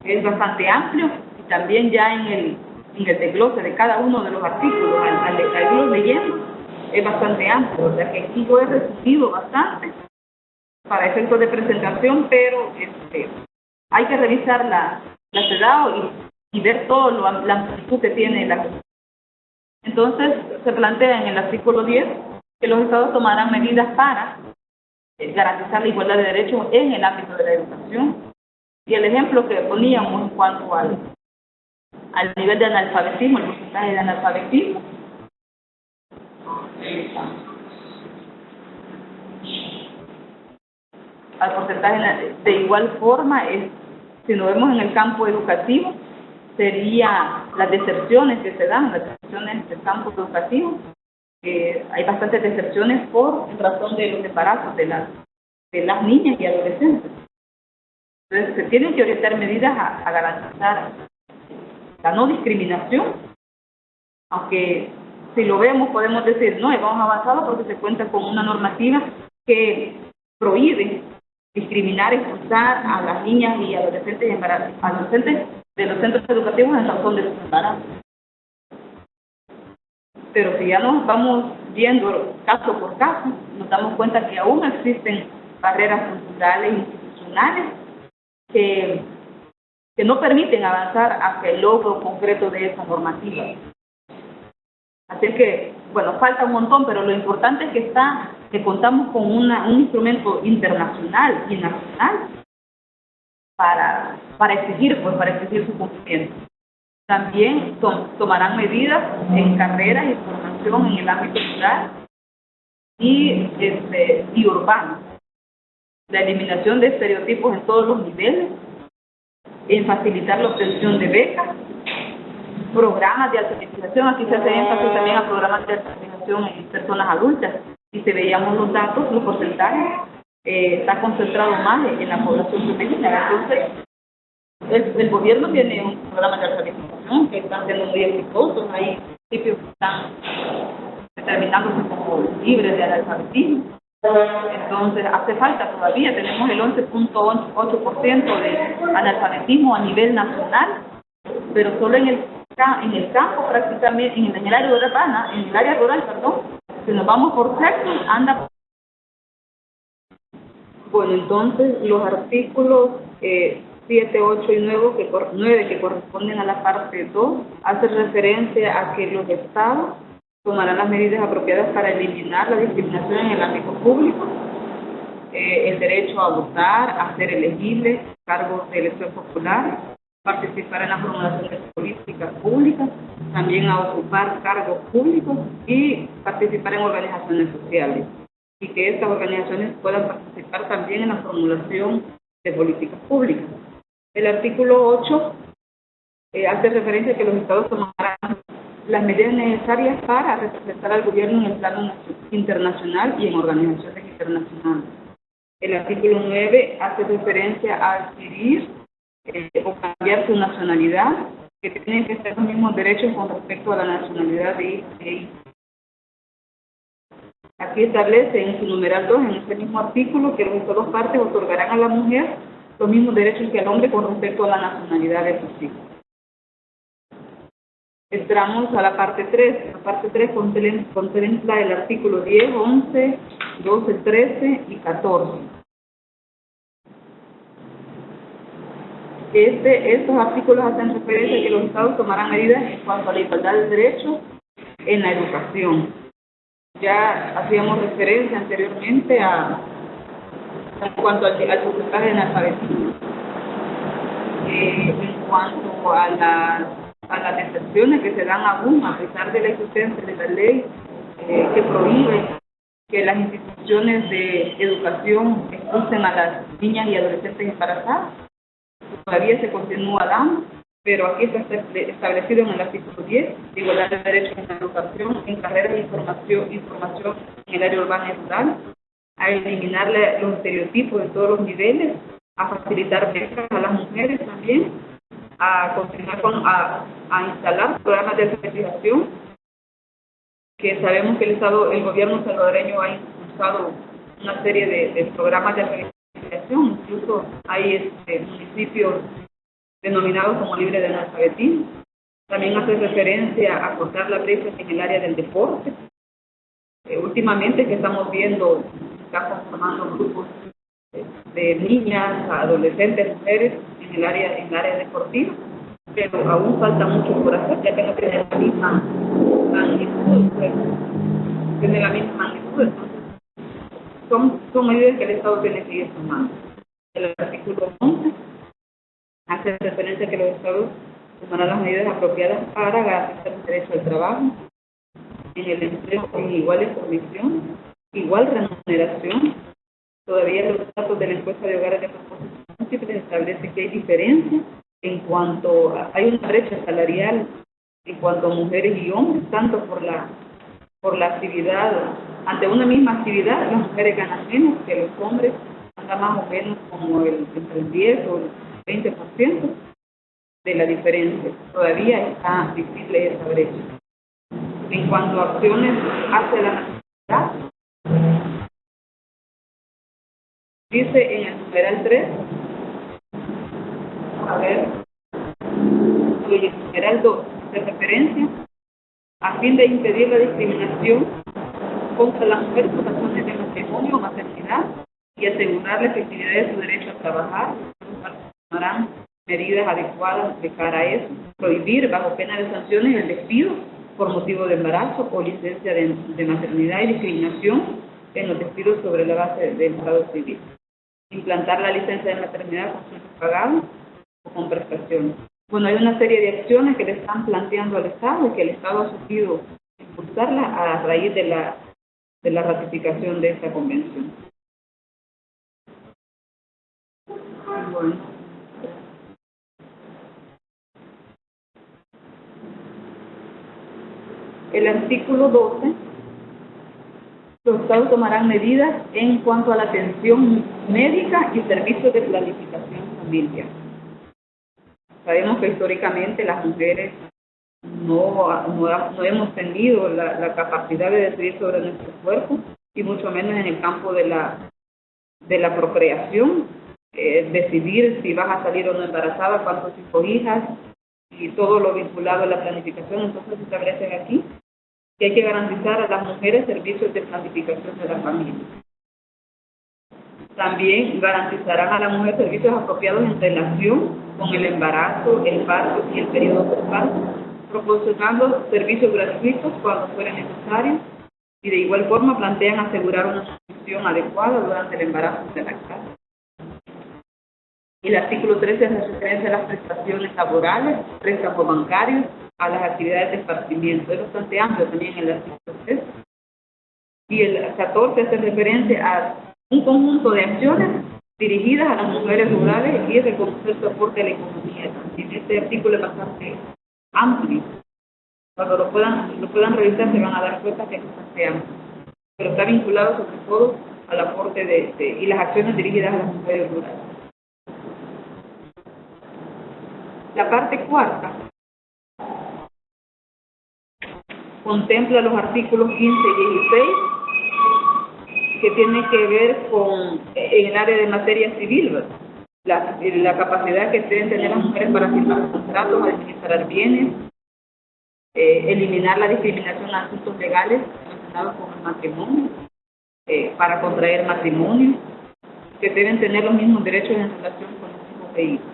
Es bastante amplio y también ya en el desglose de cada uno de los artículos, al irlos leyendo, es bastante amplio. O sea que aquí yo he resumido bastante para efectos de presentación, pero hay que revisar la CEDAW y ver todo la amplitud que tiene la. Entonces, se plantea en el artículo 10 que los estados tomarán medidas para garantizar la igualdad de derechos en el ámbito de la educación. Y el ejemplo que poníamos en cuanto al nivel de analfabetismo, el porcentaje de analfabetismo, al porcentaje de igual forma, si nos vemos en el campo educativo, sería las deserciones que se dan, las deserciones del campo educativo. Hay bastantes deserciones por razón de los embarazos de las niñas y adolescentes. Entonces, se tienen que orientar medidas a garantizar la no discriminación, aunque si lo vemos podemos decir, no, hemos avanzado porque se cuenta con una normativa que prohíbe discriminar, expulsar a las niñas y adolescentes de los centros educativos en razón de sus embarazos. Pero si ya nos vamos viendo caso por caso, nos damos cuenta que aún existen barreras culturales e institucionales que no permiten avanzar hacia el logro concreto de esa normativa. Así que, bueno, falta un montón, pero lo importante es que contamos con un instrumento internacional y nacional para exigir su cumplimiento. También tomarán medidas en carreras y formación en el ámbito rural y urbano. La eliminación de estereotipos en todos los niveles, en facilitar la obtención de becas, programas de alfabetización. Aquí se hace énfasis también a programas de alfabetización en personas adultas. Y si veíamos los datos, los porcentajes, está concentrado más en la población femenina. Entonces, el gobierno tiene un programa de alfabetización que están siendo muy exitosos. Hay municipios que están determinándose como libres de analfabetismo. Entonces, hace falta todavía. Tenemos el 11.8% de analfabetismo a nivel nacional, pero solo en el campo, prácticamente, en el área rural, si nos vamos por sexo, anda. Bueno, entonces, los artículos 7, 8 y 9 que corresponden a la parte 2, hacen referencia a que los estados tomarán las medidas apropiadas para eliminar la discriminación en el ámbito público, el derecho a votar, a ser elegible, cargos de elección popular, participar en la formulación de políticas públicas, también a ocupar cargos públicos y participar en organizaciones sociales, y que estas organizaciones puedan participar también en la formulación de políticas públicas. El artículo 8 hace referencia a que los estados tomarán las medidas necesarias para representar al gobierno en el plano internacional y en organizaciones internacionales. El artículo 9 hace referencia a adquirir o cambiar su nacionalidad, que tienen que ser los mismos derechos con respecto a la nacionalidad de hijos. Aquí establece en su numeral 2, en este mismo artículo, que los estados partes otorgarán a la mujer los mismos derechos que al hombre con respecto a la nacionalidad de sus hijos. Entramos a la parte 3. La parte 3 contempla el artículo 10, 11, 12, 13 y 14. Estos artículos hacen referencia a que los estados tomarán medidas en cuanto a la igualdad de derechos en la educación. Ya hacíamos referencia anteriormente en cuanto al porcentaje de analfabetismo, en cuanto a las deserciones que se dan aún a pesar de la existencia de la ley que prohíbe que las instituciones de educación expulsen a las niñas y adolescentes embarazadas. Todavía se continúa dando, pero aquí está establecido en el artículo 10, igualdad de derechos en la educación, en carreras de información en el área urbana y rural, a eliminar los estereotipos de todos los niveles, a facilitar becas a las mujeres también, a continuar a instalar programas de alfabetización que sabemos que el gobierno salvadoreño ha impulsado una serie de programas de alfabetización, incluso hay municipios denominados como libres de analfabetismo. También hace referencia a cortar la brecha en el área del deporte. Últimamente que estamos viendo, están conformando grupos de niñas, adolescentes, mujeres en el área deportiva, pero aún falta mucho por hacer, ya que no tiene la misma magnitud, tiene la misma magnitud, entonces son medidas que el Estado tiene que ir tomando. El artículo 11 hace referencia a que los Estados tomarán las medidas apropiadas para garantizar el derecho al trabajo, en el empleo en iguales condiciones, igual remuneración. Todavía los datos de la encuesta de hogares de propósito múltiples establecen que hay diferencia en cuanto hay una brecha salarial en cuanto a mujeres y hombres, tanto por la actividad, ante una misma actividad, las mujeres ganan menos que los hombres, anda más o menos como entre el 10 o el 20% de la diferencia. Todavía está visible esa brecha. En cuanto a acciones hacia la necesidad, dice en el numeral 3, a ver, y en el numeral 2, de referencia, a fin de impedir la discriminación contra las mujeres por razones de matrimonio o maternidad y asegurar la efectividad de su derecho a trabajar, tomarán medidas adecuadas de cara a eso, prohibir bajo pena de sanciones el despido por motivo de embarazo o licencia de maternidad y discriminación en los despidos sobre la base del estado civil, implantar la licencia de maternidad con sueldo pagado o con prestaciones. Bueno, hay una serie de acciones que le están planteando al Estado y que el Estado ha sufrido impulsarla a raíz de la ratificación de esta convención. Bueno. El artículo 12, los Estados tomarán medidas en cuanto a la atención médica y servicios de planificación familiar. Sabemos que históricamente las mujeres no hemos tenido la capacidad de decidir sobre nuestro cuerpo y mucho menos en el campo de la procreación, decidir si vas a salir o no embarazada, cuántos hijos, hijas y todo lo vinculado a la planificación. Entonces se establecen aquí que hay que garantizar a las mujeres servicios de planificación de la familia. También garantizarán a la mujer servicios apropiados en relación con el embarazo, el parto y el periodo postparto, proporcionando servicios gratuitos cuando fuera necesario, y de igual forma plantean asegurar una nutrición adecuada durante el embarazo de la lactancia. El artículo 13 hace referencia a las prestaciones laborales, préstamos bancarios, a las actividades de esparcimiento. Es bastante amplio también el artículo 13. Y el 14 hace referencia a un conjunto de acciones dirigidas a las mujeres rurales y reconocer su aporte a la economía. En este artículo es bastante amplio. Cuando lo puedan revisar se van a dar cuenta que es bastante amplio. Pero está vinculado sobre todo al aporte y las acciones dirigidas a las mujeres rurales. La parte cuarta contempla los artículos 15 y 16 que tienen que ver con en el área de materia civil, la capacidad que deben tener las mujeres para firmar contratos, administrar bienes, eliminar la discriminación en asuntos legales relacionados con el matrimonio, para contraer matrimonio, que deben tener los mismos derechos en relación con los hijos de hijos.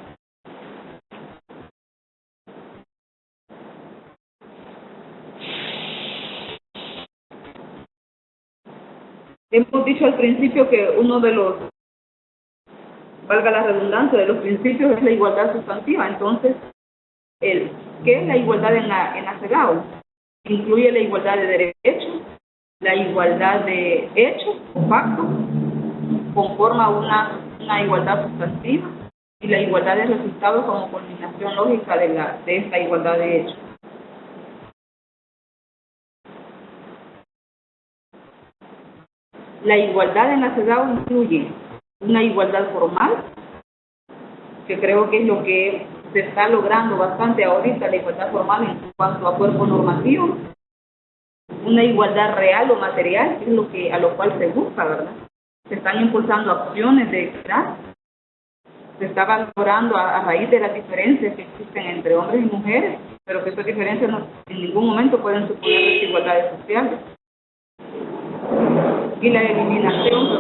Hemos dicho al principio que uno de los, valga la redundancia, de los principios es la igualdad sustantiva. Entonces, ¿qué es la igualdad en la CEDAW? Incluye la igualdad de derechos, la igualdad de hechos o factos, conforma una igualdad sustantiva, y la igualdad de resultados como culminación lógica de esta igualdad de hechos. La igualdad en la CEDAW incluye una igualdad formal, que creo que es lo que se está logrando bastante ahorita, la igualdad formal en cuanto a cuerpo normativo. una igualdad real o material, que es a lo cual se busca, ¿verdad? Se están impulsando acciones de equidad, se está valorando a raíz de las diferencias que existen entre hombres y mujeres, pero que esas diferencias en ningún momento pueden suponer desigualdades sociales. Y la eliminación de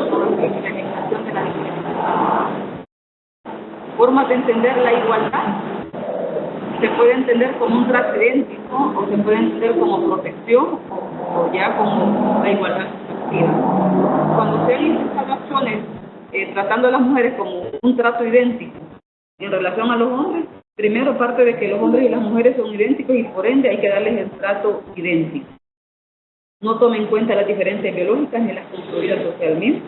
la discriminación. Formas de entender la igualdad. Se puede entender como un trato idéntico, o se puede entender como protección, o ya como la igualdad sustantiva. Cuando se han impulsado acciones tratando a las mujeres como un trato idéntico en relación a los hombres, primero parte de que los hombres y las mujeres son idénticos y por ende hay que darles el trato idéntico. No toma en cuenta las diferencias biológicas ni las construidas socialmente,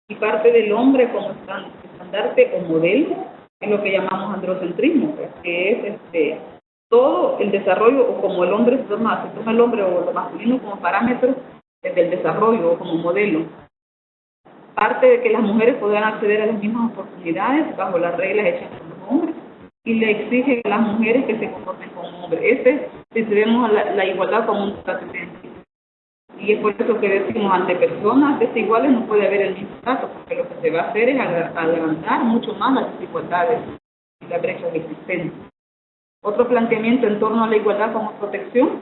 y parte del hombre como estandarte o modelo es lo que llamamos androcentrismo, pues, que es todo el desarrollo, o como el hombre se toma el hombre o lo masculino como parámetro del desarrollo o como modelo. Parte de que las mujeres podrán acceder a las mismas oportunidades bajo las reglas hechas por los hombres, y le exigen a las mujeres que se comporten como hombres. Si vemos la igualdad como un trato idéntico. Y es por eso que decimos, ante personas desiguales no puede haber el mismo trato, porque lo que se va a hacer es levantar mucho más las desigualdades y las brechas existentes. Otro planteamiento en torno a la igualdad como protección: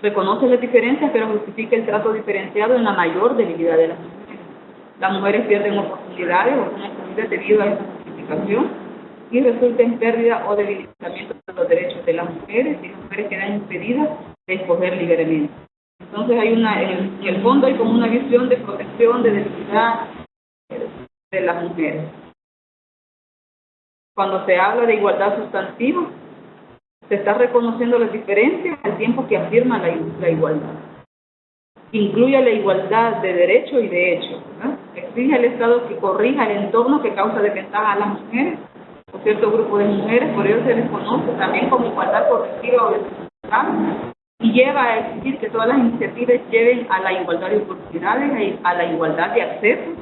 reconoce las diferencias, pero justifica el trato diferenciado en la mayor debilidad de las mujeres. Las mujeres pierden oportunidades o son excluidas debido a esta justificación y resulta en pérdida o debilitamiento de los derechos de las mujeres, y las mujeres quedan impedidas de escoger libremente. Entonces hay en el fondo hay como una visión de protección, de debilidad de las mujeres. Cuando se habla de igualdad sustantiva, se está reconociendo las diferencias al tiempo que afirma la igualdad. Incluye la igualdad de derecho y de hecho, ¿verdad? Exige al Estado que corrija el entorno que causa desventaja a las mujeres o cierto grupo de mujeres, por ello se les conoce también como igualdad correctiva o desigualdad, y lleva a exigir que todas las iniciativas lleven a la igualdad de oportunidades, a la igualdad de acceso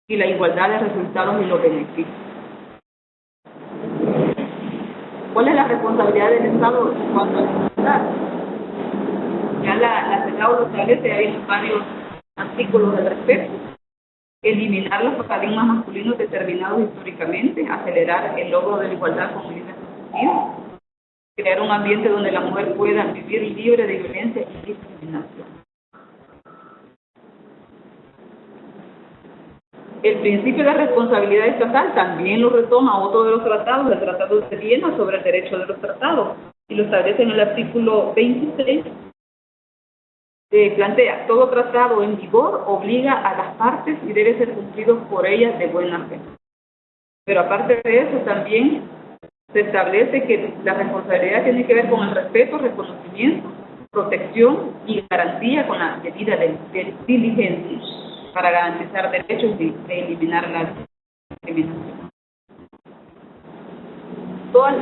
y la igualdad de resultados y los beneficios. ¿Cuál es la responsabilidad del Estado en cuanto a la igualdad? Ya la CEDAW lo establece, hay varios artículos al respecto. Eliminar los paradigmas masculinos determinados históricamente, acelerar el logro de la igualdad como líder sentido, crear un ambiente donde la mujer pueda vivir libre de violencia y discriminación. El principio de responsabilidad estatal también lo retoma otro de los tratados, el Tratado de Viena sobre el derecho de los tratados, y lo establece en el artículo 26. Plantea: todo tratado en vigor obliga a las partes y debe ser cumplido por ellas de buena fe. Pero aparte de eso, también se establece que la responsabilidad tiene que ver con el respeto, reconocimiento, protección y garantía con la debida diligencia para garantizar derechos y eliminar la discriminación.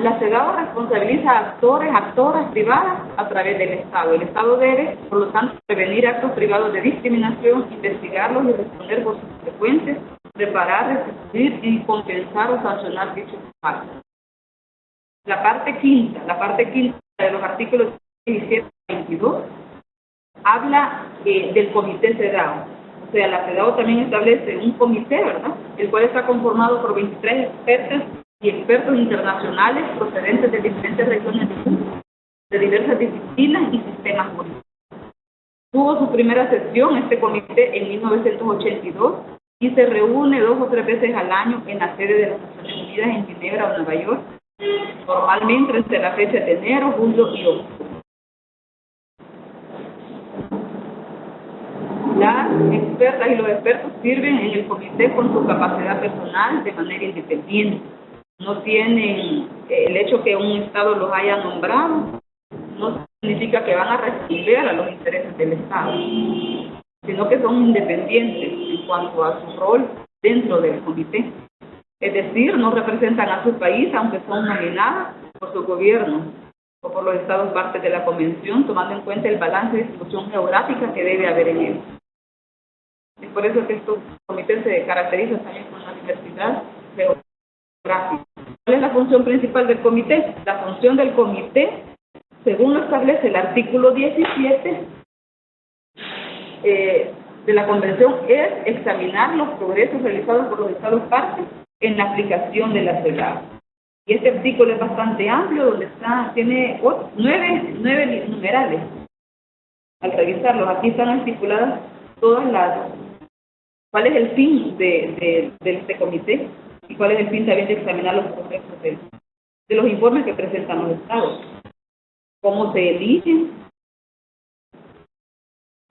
La CEDAW responsabiliza a actoras privadas a través del Estado. El Estado debe, por lo tanto, prevenir actos privados de discriminación, investigarlos y responder por sus consecuencias, reparar, restituir y compensar o sancionar dichos actos. La parte quinta de los artículos 17 y 22 habla del comité CEDAW. O sea, la CEDAW también establece un comité, ¿verdad?, el cual está conformado por 23 expertas y expertos internacionales procedentes de diferentes regiones del mundo, de diversas disciplinas y sistemas jurídicos. Tuvo su primera sesión este comité en 1982 y se reúne 2 o 3 veces al año en la sede de las Naciones Unidas en Ginebra o Nueva York, normalmente entre la fecha de enero, julio y octubre. Las expertas y los expertos sirven en el comité con su capacidad personal de manera independiente. No tienen el hecho que un Estado los haya nombrado, no significa que van a responder a los intereses del Estado, sino que son independientes en cuanto a su rol dentro del comité. Es decir, no representan a su país, aunque son nominadas por su gobierno o por los Estados partes de la Convención, tomando en cuenta el balance de distribución geográfica que debe haber en él. Es por eso que estos comités se caracterizan también por la diversidad geográfica. ¿Cuál es la función principal del comité? La función del comité, según lo establece el artículo 17, de la Convención es examinar los progresos realizados por los Estados partes en la aplicación de la CEDAW. Y este artículo es bastante amplio, donde tiene 9 numerales. Al revisarlos, aquí están articuladas cuál es el fin de este comité y cuál es el fin también de examinar los progresos de los informes que presentan los estados, cómo se eligen,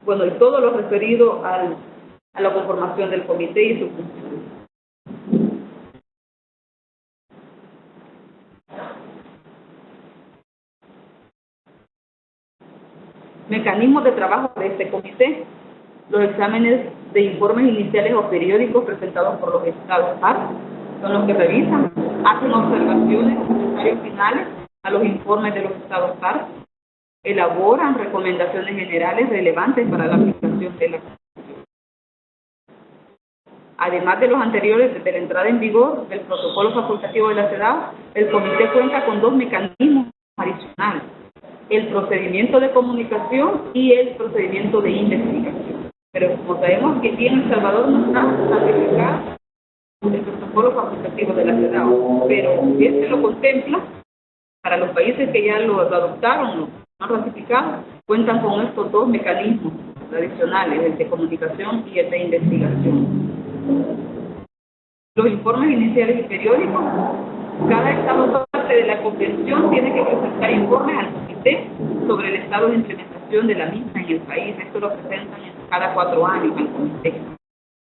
bueno, y todo lo referido a la conformación del comité y su función. Mecanismos de trabajo de este comité: los exámenes de informes iniciales o periódicos presentados por los estados partes son los que revisan, hacen observaciones y comentarios finales a los informes de los estados partes, elaboran recomendaciones generales relevantes para la aplicación de la Constitución. Además de los anteriores, desde la entrada en vigor del protocolo facultativo de la CEDAW, el comité cuenta con 2 mecanismos adicionales: el procedimiento de comunicación y el procedimiento de investigación. Pero como sabemos que aquí en El Salvador no está ratificado el protocolo facultativo de la CEDAW, pero este lo contempla para los países que ya lo adoptaron, lo han ratificado, cuentan con estos 2 mecanismos adicionales, el de comunicación y el de investigación. Los informes iniciales y periódicos: cada estado parte de la convención tiene que presentar informes al comité sobre el estado de implementación de la misma en el país. Esto lo presentan cada 4 años al comité.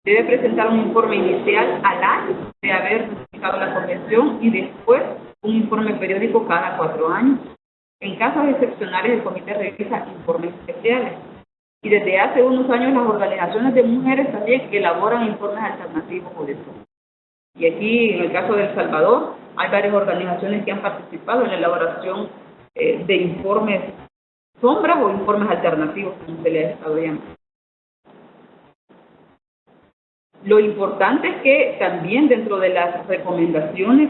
Debe presentar un informe inicial al año de haber ratificado la convención y después un informe periódico cada 4 años. En casos excepcionales, el comité revisa informes especiales. Y desde hace unos años las organizaciones de mujeres también elaboran informes alternativos o de todo. Y aquí, en el caso de El Salvador, hay varias organizaciones que han participado en la elaboración de informes sombras o informes alternativos, como se le ha estado llamando. Lo importante es que también dentro de las recomendaciones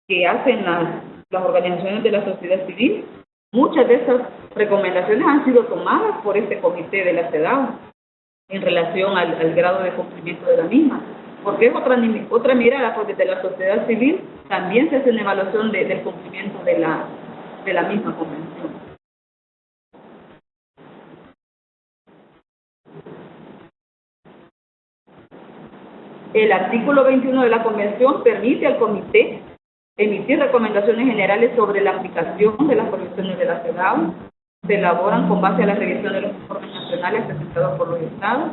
que hacen las organizaciones de la sociedad civil, muchas de esas recomendaciones han sido tomadas por este comité de la CEDAW en relación al grado de cumplimiento de la misma, porque es otra mirada, porque desde la sociedad civil también se hace una evaluación del cumplimiento de la misma convención. El artículo 21 de la Convención permite al Comité emitir recomendaciones generales sobre la aplicación de las provisiones de la CEDAW. Se elaboran con base a la revisión de los informes nacionales presentados por los Estados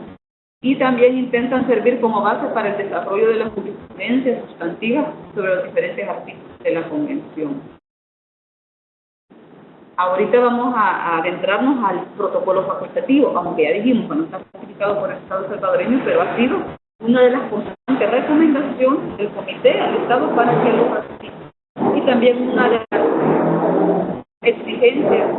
y también intentan servir como base para el desarrollo de las jurisprudencias sustantivas sobre los diferentes artículos de la Convención. Ahorita vamos a adentrarnos al protocolo facultativo, aunque ya dijimos que no está ratificado por el Estado salvadoreño, pero ha sido una de las constantes recomendaciones del comité al Estado para que lo ratifique. Y también una de las exigencias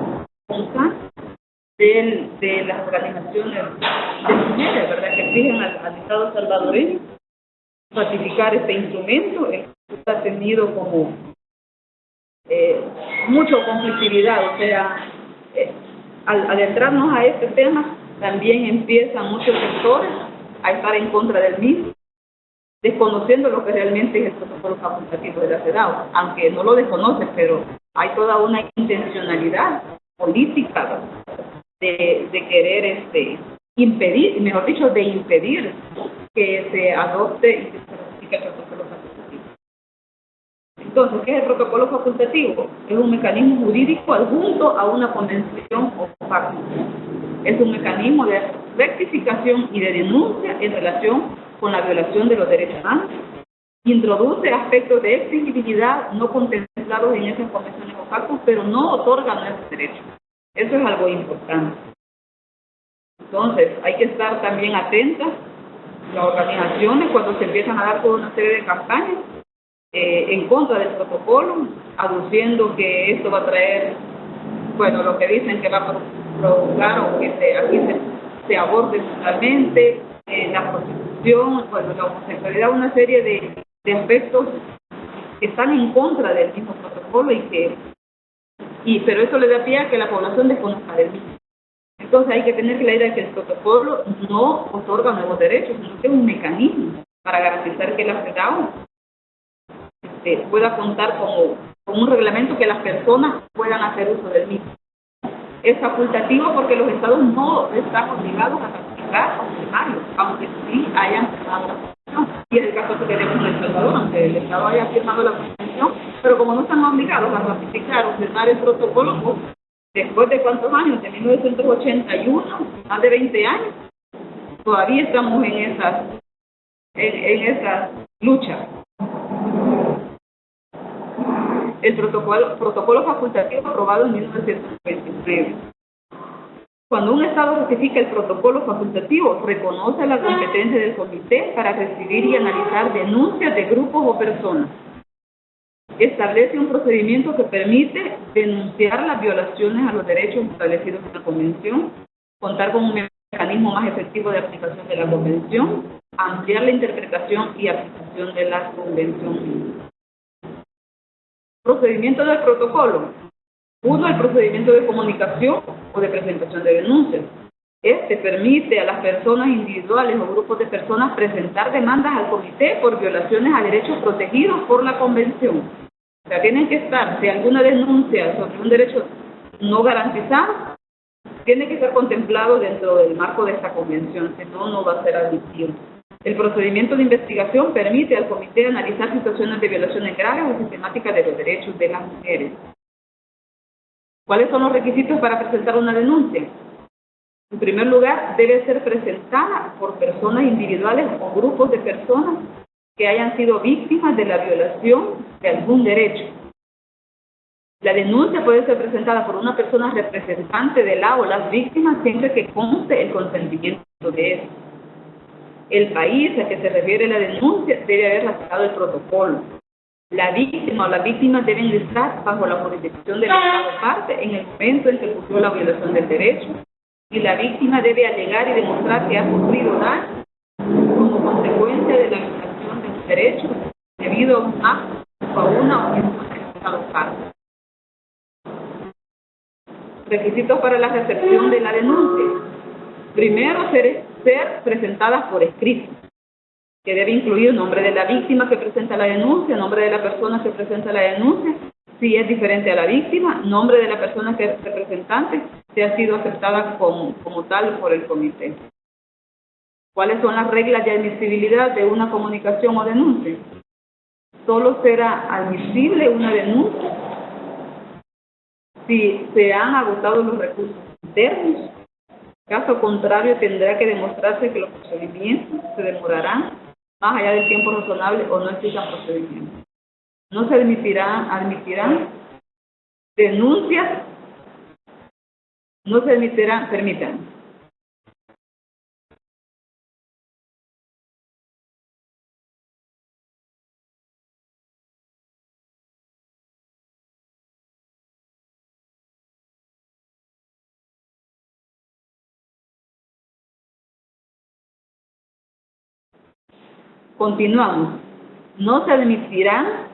constantes de las organizaciones de mujeres, ¿verdad?, que exigen al Estado salvadoreño ratificar este instrumento. Esto ha tenido como mucha conflictividad, o sea, al adentrarnos a este tema, también empiezan muchos sectores a estar en contra del mismo, desconociendo lo que realmente es el protocolo facultativo de la CEDAW, aunque no lo desconocen, pero hay toda una intencionalidad política de querer impedir, mejor dicho, de impedir que se adopte y que se ratifique el protocolo facultativo. Entonces, ¿qué es el protocolo facultativo? Es un mecanismo jurídico adjunto a una convención o pacto. Es un mecanismo de rectificación y de denuncia en relación con la violación de los derechos humanos. Introduce aspectos de exigibilidad no contemplados en esas convenciones o pactos, pero no otorga nuestros derechos. Eso es algo importante. Entonces, hay que estar también atentas las organizaciones cuando se empiezan a dar toda una serie de campañas en contra del protocolo, aduciendo que esto va a traer, bueno, lo que dicen que va a provocar o que aquí se aborde totalmente la prostitución, bueno, la homosexualidad, una serie de aspectos que están en contra del mismo protocolo pero eso le da pie a que la población desconozca del mismo. Entonces hay que tener claridad que el protocolo no otorga nuevos derechos, sino que es un mecanismo para garantizar que la CEDAW pueda contar con un reglamento que las personas puedan hacer uso del mismo. Es facultativo porque los estados no están obligados a ratificar los primarios, aunque sí hayan firmado la Constitución. Y es el caso que tenemos en El Salvador, aunque el Estado haya firmado la Constitución, pero como no están obligados a ratificar o firmar el protocolo, pues, después de cuántos años, de 1981, más de 20 años, todavía estamos en esas luchas. El protocolo facultativo aprobado en 1929. Cuando un Estado ratifica el protocolo facultativo, reconoce la competencia del comité para recibir y analizar denuncias de grupos o personas. Establece un procedimiento que permite denunciar las violaciones a los derechos establecidos en la Convención, contar con un mecanismo más efectivo de aplicación de la Convención, ampliar la interpretación y aplicación de la Convención. Procedimiento del protocolo. 1. El procedimiento de comunicación o de presentación de denuncias. Este permite a las personas individuales o grupos de personas presentar demandas al comité por violaciones a derechos protegidos por la Convención. O sea, tienen que estar, si alguna denuncia sobre un derecho no garantizado, tiene que ser contemplado dentro del marco de esta Convención, si no, no va a ser admitido. El procedimiento de investigación permite al comité analizar situaciones de violaciones graves o sistemáticas de los derechos de las mujeres. ¿Cuáles son los requisitos para presentar una denuncia? En primer lugar, debe ser presentada por personas individuales o grupos de personas que hayan sido víctimas de la violación de algún derecho. La denuncia puede ser presentada por una persona representante de la o las víctimas siempre que conste el consentimiento de él. El país al que se refiere la denuncia debe haber ratificado el protocolo. La víctima o las víctimas deben estar bajo la jurisdicción del Estado parte en el momento en que ocurrió la violación del derecho, y la víctima debe alegar y demostrar que ha sufrido daño como consecuencia de la violación de un derecho debido a un acto o a una omisión del Estado parte. Requisitos para la recepción de la denuncia. Primero, ser presentadas por escrito, que debe incluir nombre de la víctima que presenta la denuncia, nombre de la persona que presenta la denuncia, si es diferente a la víctima, nombre de la persona que es representante, si ha sido aceptada como tal por el comité. ¿Cuáles son las reglas de admisibilidad de una comunicación o denuncia? Solo será admisible una denuncia si se han agotado los recursos internos. Caso contrario, tendrá que demostrarse que los procedimientos se demorarán más allá del tiempo razonable o no existan procedimientos. No se admitirán denuncias, no se admitirán, permitan. Continuamos. No se admitirán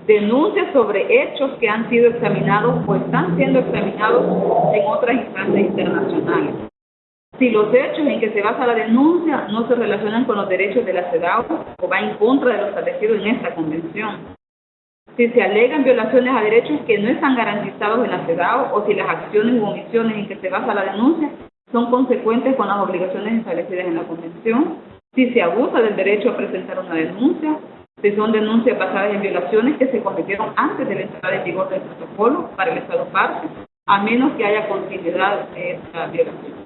denuncias sobre hechos que han sido examinados o están siendo examinados en otras instancias internacionales. Si los hechos en que se basa la denuncia no se relacionan con los derechos de la CEDAW o va en contra de lo establecido en esta convención. Si se alegan violaciones a derechos que no están garantizados en la CEDAW o si las acciones u omisiones en que se basa la denuncia son consecuentes con las obligaciones establecidas en la convención. Si se abusa del derecho a presentar una denuncia, si son denuncias basadas en violaciones que se cometieron antes de la entrada en vigor del protocolo para el Estado parte, a menos que haya continuidad de esta violación.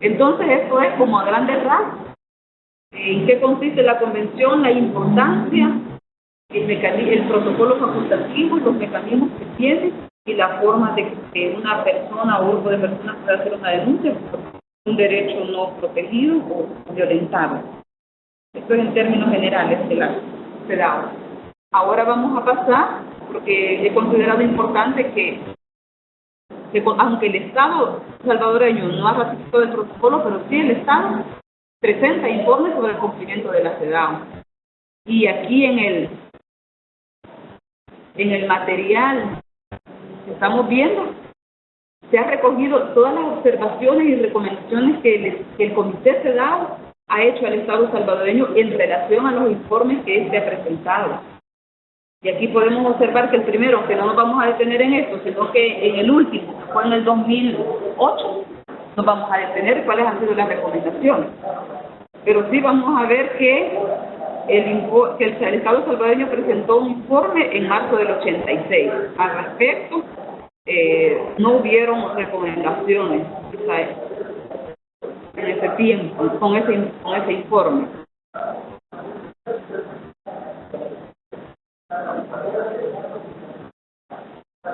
Entonces, esto es como a grandes rasgos. ¿En qué consiste la convención? La importancia, el protocolo facultativo, los mecanismos que tiene y la forma de que una persona o grupo de personas pueda hacer una denuncia por un derecho no protegido o violentado. Esto es en términos generales de la CEDAW. Ahora vamos a pasar, porque he considerado importante que aunque el Estado salvadoreño no ha ratificado el protocolo, pero sí el Estado presenta informes sobre el cumplimiento de la CEDAW. Y aquí en el material que estamos viendo, se han recogido todas las observaciones y recomendaciones que el Comité CEDAW ha hecho al Estado salvadoreño en relación a los informes que éste ha presentado. Y aquí podemos observar que el primero, aunque no nos vamos a detener en esto, sino que en el último, que fue en el 2008, nos vamos a detener cuáles han sido las recomendaciones. Pero sí vamos a ver que el Estado salvadoreño presentó un informe en marzo del 86. Al respecto, no hubieron recomendaciones en ese tiempo, con ese informe.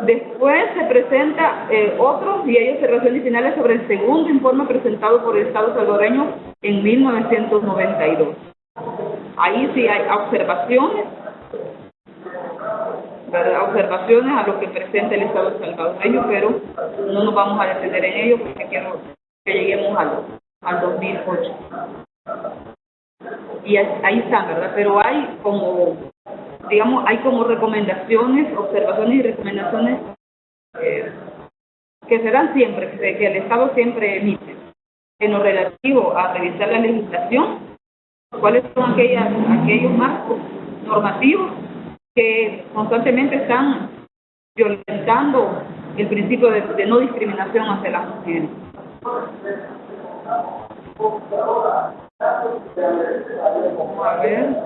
Después se presenta otros y hay observaciones finales sobre el segundo informe presentado por el Estado salvadoreño en 1992. Ahí sí hay observaciones, ¿verdad? Observaciones a lo que presenta el Estado salvadoreño, pero no nos vamos a detener en ello porque quiero que lleguemos al 2008. Y ahí están, ¿verdad? Pero hay como, digamos, hay como recomendaciones, observaciones y recomendaciones que se dan siempre, que el Estado siempre emite en lo relativo a revisar la legislación, cuáles son aquellos marcos normativos que constantemente están violentando el principio de no discriminación hacia las mujeres. Vamos a ver.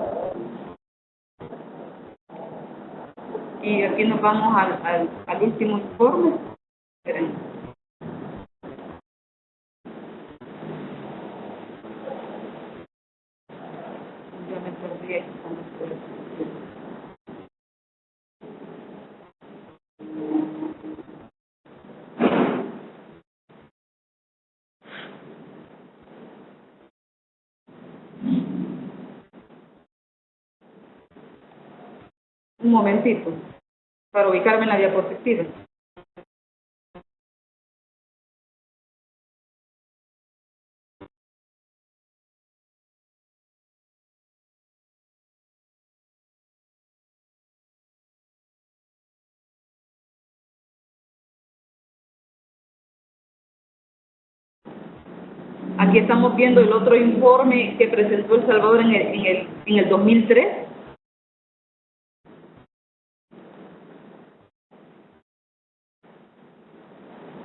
Y aquí nos vamos al último informe. Esperen. Ya me perdí aquí con ustedes. Un momentito, para ubicarme en la diapositiva. Aquí estamos viendo el otro informe que presentó El Salvador en el 2003.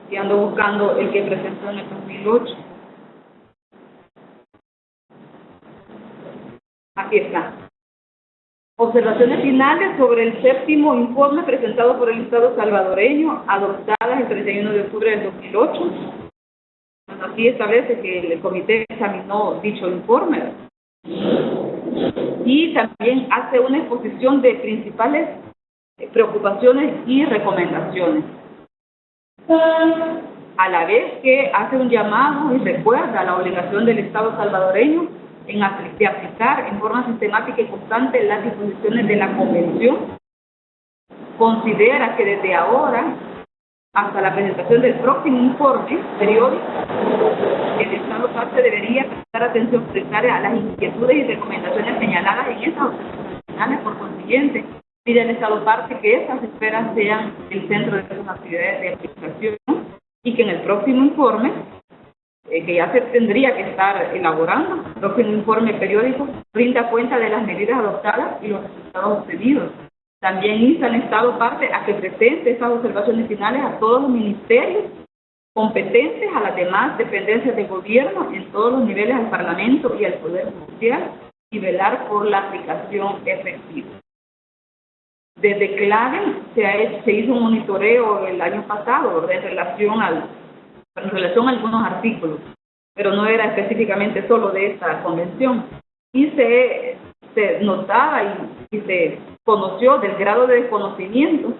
Y ando buscando el que presentó en el 2008. Aquí está. Observaciones finales sobre el séptimo informe presentado por el Estado salvadoreño, adoptadas el 31 de octubre del 2008. Aquí establece que el comité examinó dicho informe y también hace una exposición de principales preocupaciones y recomendaciones, a la vez que hace un llamado y recuerda la obligación del Estado salvadoreño de aplicar en forma sistemática y constante las disposiciones de la Convención. Considera que desde ahora hasta la presentación del próximo informe periódico, el Estado parte debería prestar atención prioritaria a las inquietudes y recomendaciones señaladas en esas observaciones finales. Por consiguiente, pide al Estado parte que esas esferas sean el centro de sus actividades de aplicación y que en el próximo informe, que ya se tendría que estar elaborando, el próximo informe periódico rinda cuenta de las medidas adoptadas y los resultados obtenidos. También insta al Estado parte a que presente esas observaciones finales a todos los ministerios competentes, a las demás dependencias de gobierno en todos los niveles, al Parlamento y al Poder Judicial, y velar por la aplicación efectiva. Desde CLAVEN se hizo un monitoreo el año pasado en relación a algunos artículos, pero no era específicamente solo de esta convención. Y se notaba y se conoció del grado de desconocimiento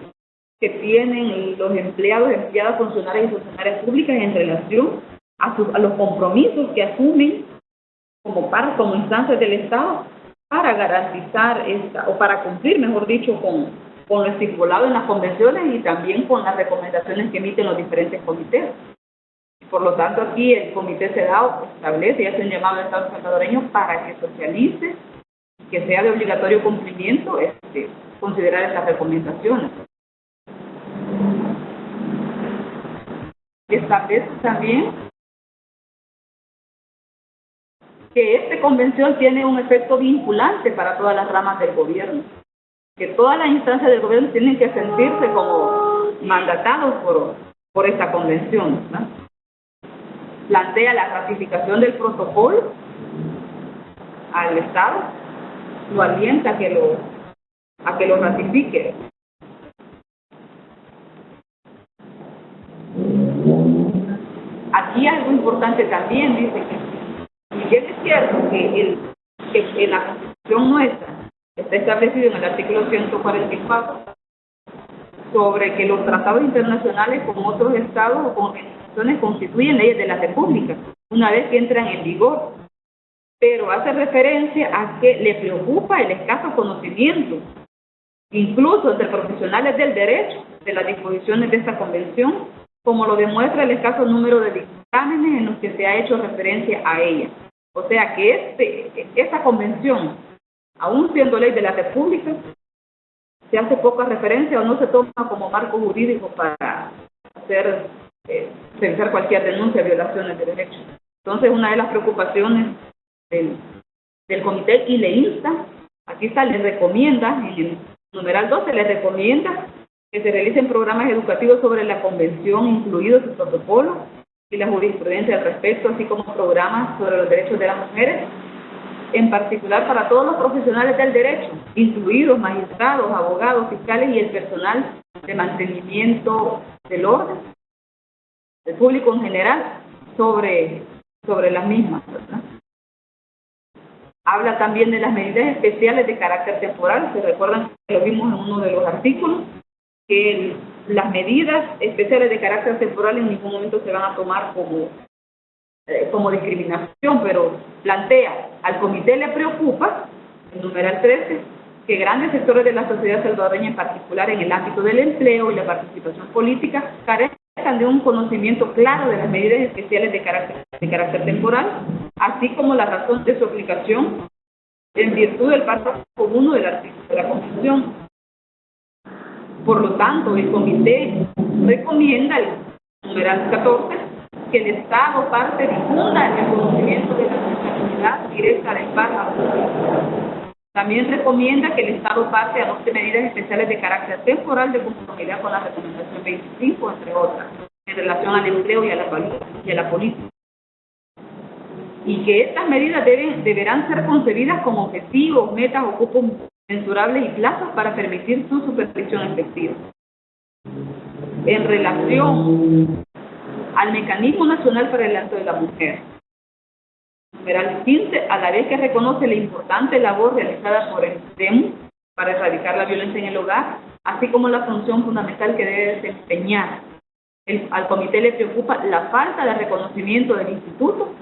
que tienen los empleados, empleadas, funcionarias y funcionarias públicas en relación a los compromisos que asumen como instancias del Estado para garantizar o para cumplir, mejor dicho, con lo estipulado en las convenciones y también con las recomendaciones que emiten los diferentes comités. Por lo tanto, aquí el Comité CEDAW establece y hace un llamado al Estado salvadoreño para que socialice, que sea de obligatorio cumplimiento, considerar estas recomendaciones. establece también que esta convención tiene un efecto vinculante para todas las ramas del gobierno, que todas las instancias del gobierno tienen que sentirse como mandatados por esta convención, ¿no? Plantea la ratificación del protocolo al Estado, lo alienta a que lo ratifique. Aquí algo importante también, dice que, si bien es cierto que en la Constitución nuestra está establecido en el artículo 144 sobre que los tratados internacionales con otros estados o con organizaciones constituyen leyes de la República una vez que entran en vigor, pero hace referencia a que le preocupa el escaso conocimiento, incluso entre profesionales del derecho, de las disposiciones de esta convención, como lo demuestra el escaso número de dictámenes en los que se ha hecho referencia a ella. O sea que esta convención, aún siendo ley de la República, se hace poca referencia o no se toma como marco jurídico para realizar cualquier denuncia de violaciones de derechos. Entonces, una de las preocupaciones del comité, y le insta, aquí está, le recomienda, en el numeral 12, le recomienda que se realicen programas educativos sobre la convención, incluidos su protocolo y la jurisprudencia al respecto, así como programas sobre los derechos de las mujeres, en particular para todos los profesionales del derecho, incluidos magistrados, abogados, fiscales y el personal de mantenimiento del orden, del público en general, sobre las mismas, ¿verdad? Habla también de las medidas especiales de carácter temporal. Se recuerdan que lo vimos en uno de los artículos, que las medidas especiales de carácter temporal en ningún momento se van a tomar como discriminación, pero plantea, al comité le preocupa, el numeral 13, que grandes sectores de la sociedad salvadoreña, en particular en el ámbito del empleo y la participación política, carezcan de un conocimiento claro de las medidas especiales de carácter temporal, así como la razón de su aplicación en virtud del párrafo 1 del artículo de la Constitución. Por lo tanto, el comité recomienda, el numeral 14, que el Estado parte difunda el conocimiento de la responsabilidad directa del párrafo. También recomienda que el Estado parte adopte medidas especiales de carácter temporal de conformidad con la recomendación 25, entre otras, en relación al empleo y a la política. Y que estas medidas deberán ser concebidas como objetivos, metas o cupos mensurables y plazos para permitir su supervisión efectiva. En relación al Mecanismo Nacional para el Derecho de la Mujer, numeral 15, a la vez que reconoce la importante labor realizada por el STEM para erradicar la violencia en el hogar, así como la función fundamental que debe desempeñar. Al comité le preocupa la falta de reconocimiento del instituto,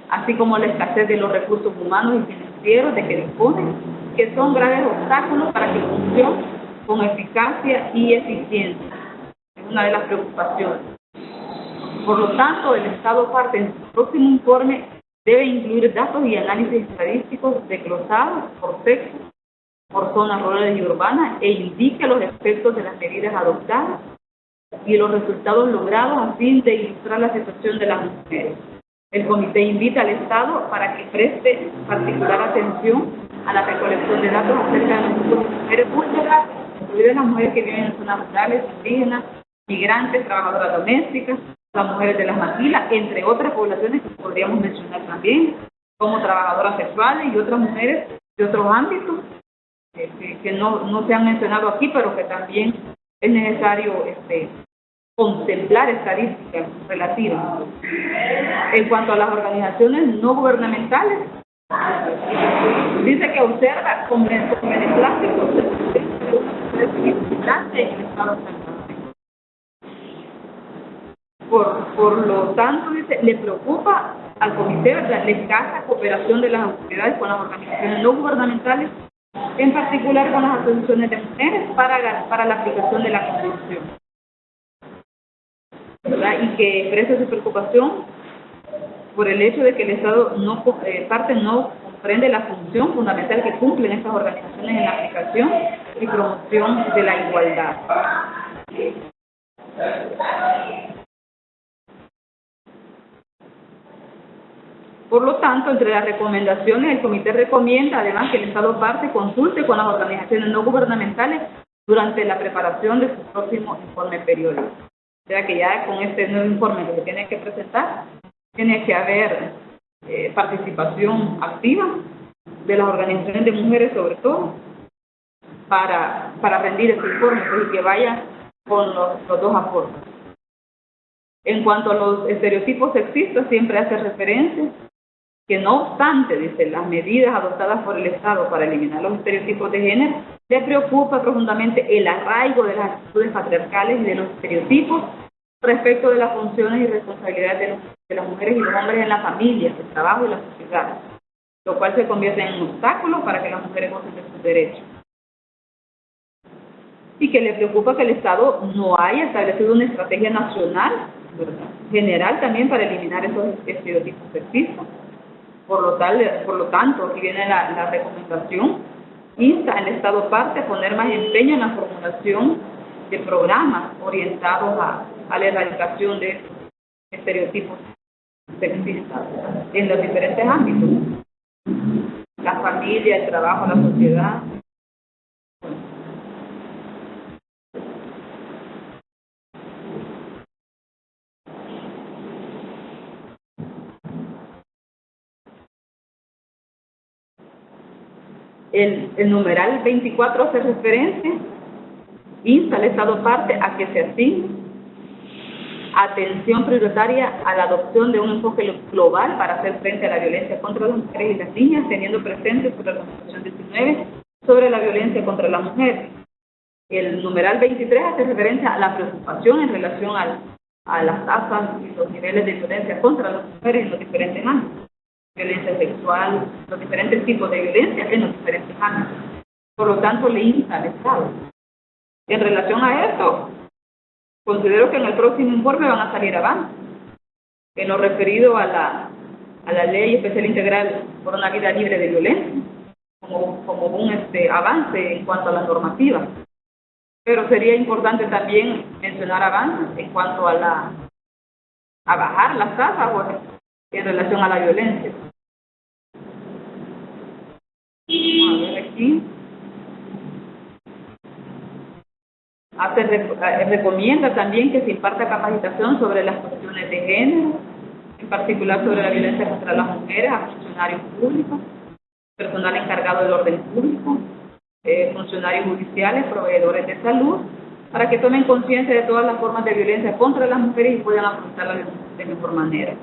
así como la escasez de los recursos humanos y financieros de que dispone, que son graves obstáculos para que funcione con eficacia y eficiencia. Es una de las preocupaciones. Por lo tanto, el Estado parte en su próximo informe debe incluir datos y análisis estadísticos desglosados por sexo, por zonas rurales y urbanas, e indique los efectos de las medidas adoptadas y los resultados logrados a fin de ilustrar la situación de las mujeres. El comité invita al Estado para que preste particular atención a la recolección de datos acerca de los grupos de mujeres vulnerables, incluidas las mujeres que viven en zonas rurales, indígenas, migrantes, trabajadoras domésticas, las mujeres de las maquilas, entre otras poblaciones que podríamos mencionar también, como trabajadoras sexuales y otras mujeres de otros ámbitos que no se han mencionado aquí, pero que también es necesario contemplar estadísticas relativas. En cuanto a las organizaciones no gubernamentales, dice que observa con beneplácito en el Estado salvadoreño. Por lo tanto, dice, le preocupa al comité, ¿verdad?, la escasa cooperación de las autoridades con las organizaciones no gubernamentales, en particular con las asociaciones de mujeres, para la aplicación de la Constitución, ¿verdad? Y que expresa su preocupación por el hecho de que el Estado no comprende la función fundamental que cumplen estas organizaciones en la aplicación y promoción de la igualdad. Por lo tanto, entre las recomendaciones, el comité recomienda además que el Estado parte consulte con las organizaciones no gubernamentales durante la preparación de su próximo informe periódico. O sea que ya con este nuevo informe que se tiene que presentar, tiene que haber participación activa de las organizaciones de mujeres sobre todo para rendir este informe y que vaya con los dos aportes. En cuanto a los estereotipos sexistas, siempre hace referencia que no obstante, dice, las medidas adoptadas por el Estado para eliminar los estereotipos de género, le preocupa profundamente el arraigo de las actitudes patriarcales y de los estereotipos respecto de las funciones y responsabilidades de las mujeres y los hombres en la familia, el trabajo y la sociedad, lo cual se convierte en un obstáculo para que las mujeres gocen de sus derechos. Y que le preocupa que el Estado no haya establecido una estrategia nacional, ¿verdad?, general también para eliminar esos estereotipos sexistas. Por lo tanto, aquí viene la recomendación, insta al Estado parte a poner más empeño en la formulación de programas orientados a la erradicación de estos estereotipos sexistas en los diferentes ámbitos, la familia, el trabajo, la sociedad. El numeral 24 hace referencia, insta al Estado parte a que se asigne atención prioritaria a la adopción de un enfoque global para hacer frente a la violencia contra las mujeres y las niñas, teniendo presente sobre la Constitución 19 sobre la violencia contra las mujeres. El numeral 23 hace referencia a la preocupación en relación a las tasas y los niveles de violencia contra las mujeres en los diferentes ámbitos. Violencia sexual, los diferentes tipos de violencia en los diferentes ámbitos. Por lo tanto, le insta al Estado. En relación a esto, considero que en el próximo informe van a salir avances. En lo referido a la Ley Especial Integral por una Vida Libre de Violencia, como un avance en cuanto a la normativa. Pero sería importante también mencionar avances en cuanto a bajar las tasas en relación a la violencia. Vamos a ver aquí. Recomienda también que se imparta capacitación sobre las cuestiones de género, en particular sobre la violencia contra las mujeres, a funcionarios públicos, personal encargado del orden público, funcionarios judiciales, proveedores de salud, para que tomen conciencia de todas las formas de violencia contra las mujeres y puedan afrontarlas de mejor manera.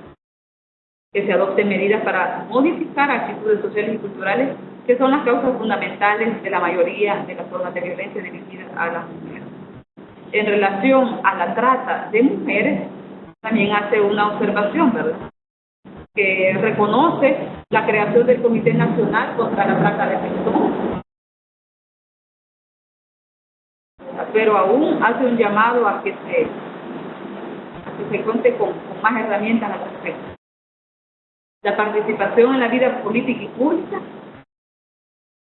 Que se adopten medidas para modificar actitudes sociales y culturales que son las causas fundamentales de la mayoría de las formas de violencia dirigidas a las mujeres. En relación a la trata de mujeres, también hace una observación, ¿verdad?, que reconoce la creación del Comité Nacional contra la Trata de Personas, pero aún hace un llamado a que se cuente con más herramientas al respecto. La participación en la vida política y pública,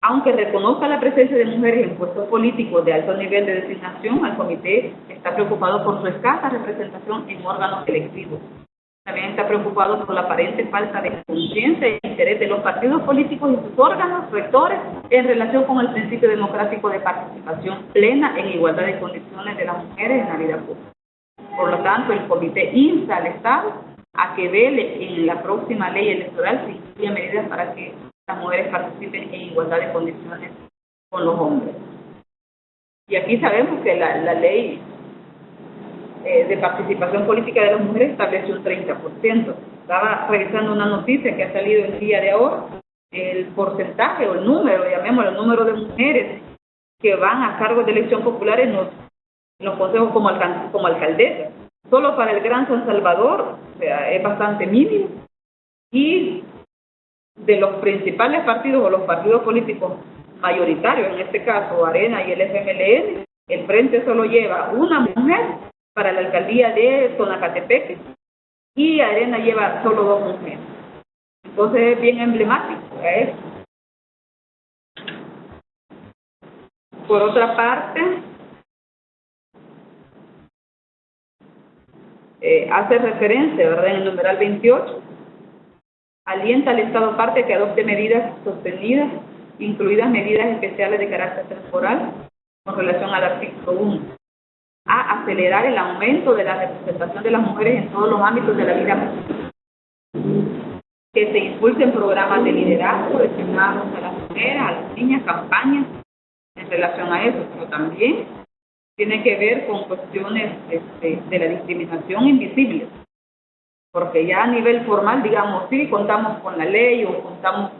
aunque reconozca la presencia de mujeres en puestos políticos de alto nivel de designación, el comité está preocupado por su escasa representación en órganos electivos. También está preocupado por la aparente falta de conciencia e interés de los partidos políticos y sus órganos rectores en relación con el principio democrático de participación plena en igualdad de condiciones de las mujeres en la vida pública. Por lo tanto, el comité insta al Estado a que vele en la próxima ley electoral se incluya medidas para que las mujeres participen en igualdad de condiciones con los hombres. Y aquí sabemos que la ley de participación política de las mujeres estableció un 30%. Estaba revisando una noticia que ha salido el día de ahora, el porcentaje o el número, llamémoslo, el número de mujeres que van a cargos de elección popular en los consejos como alcaldesas. Solo para el Gran San Salvador, o sea, es bastante mínimo. Y de los principales partidos o los partidos políticos mayoritarios, en este caso Arena y el FMLN, el Frente solo lleva una mujer para la alcaldía de Tonacatepec y Arena lleva solo 2 mujeres. Entonces es bien emblemático eso. Por otra parte, hace referencia, ¿verdad?, en el numeral 28 Alienta al Estado parte que adopte medidas sostenidas, incluidas medidas especiales de carácter temporal, con relación al artículo 1. A acelerar el aumento de la representación de las mujeres en todos los ámbitos de la vida pública. Que se impulsen programas de liderazgo destinados a las mujeres, a las niñas, campañas en relación a eso, pero también tiene que ver con cuestiones de la discriminación invisible, porque ya a nivel formal, digamos, sí, contamos con la ley o contamos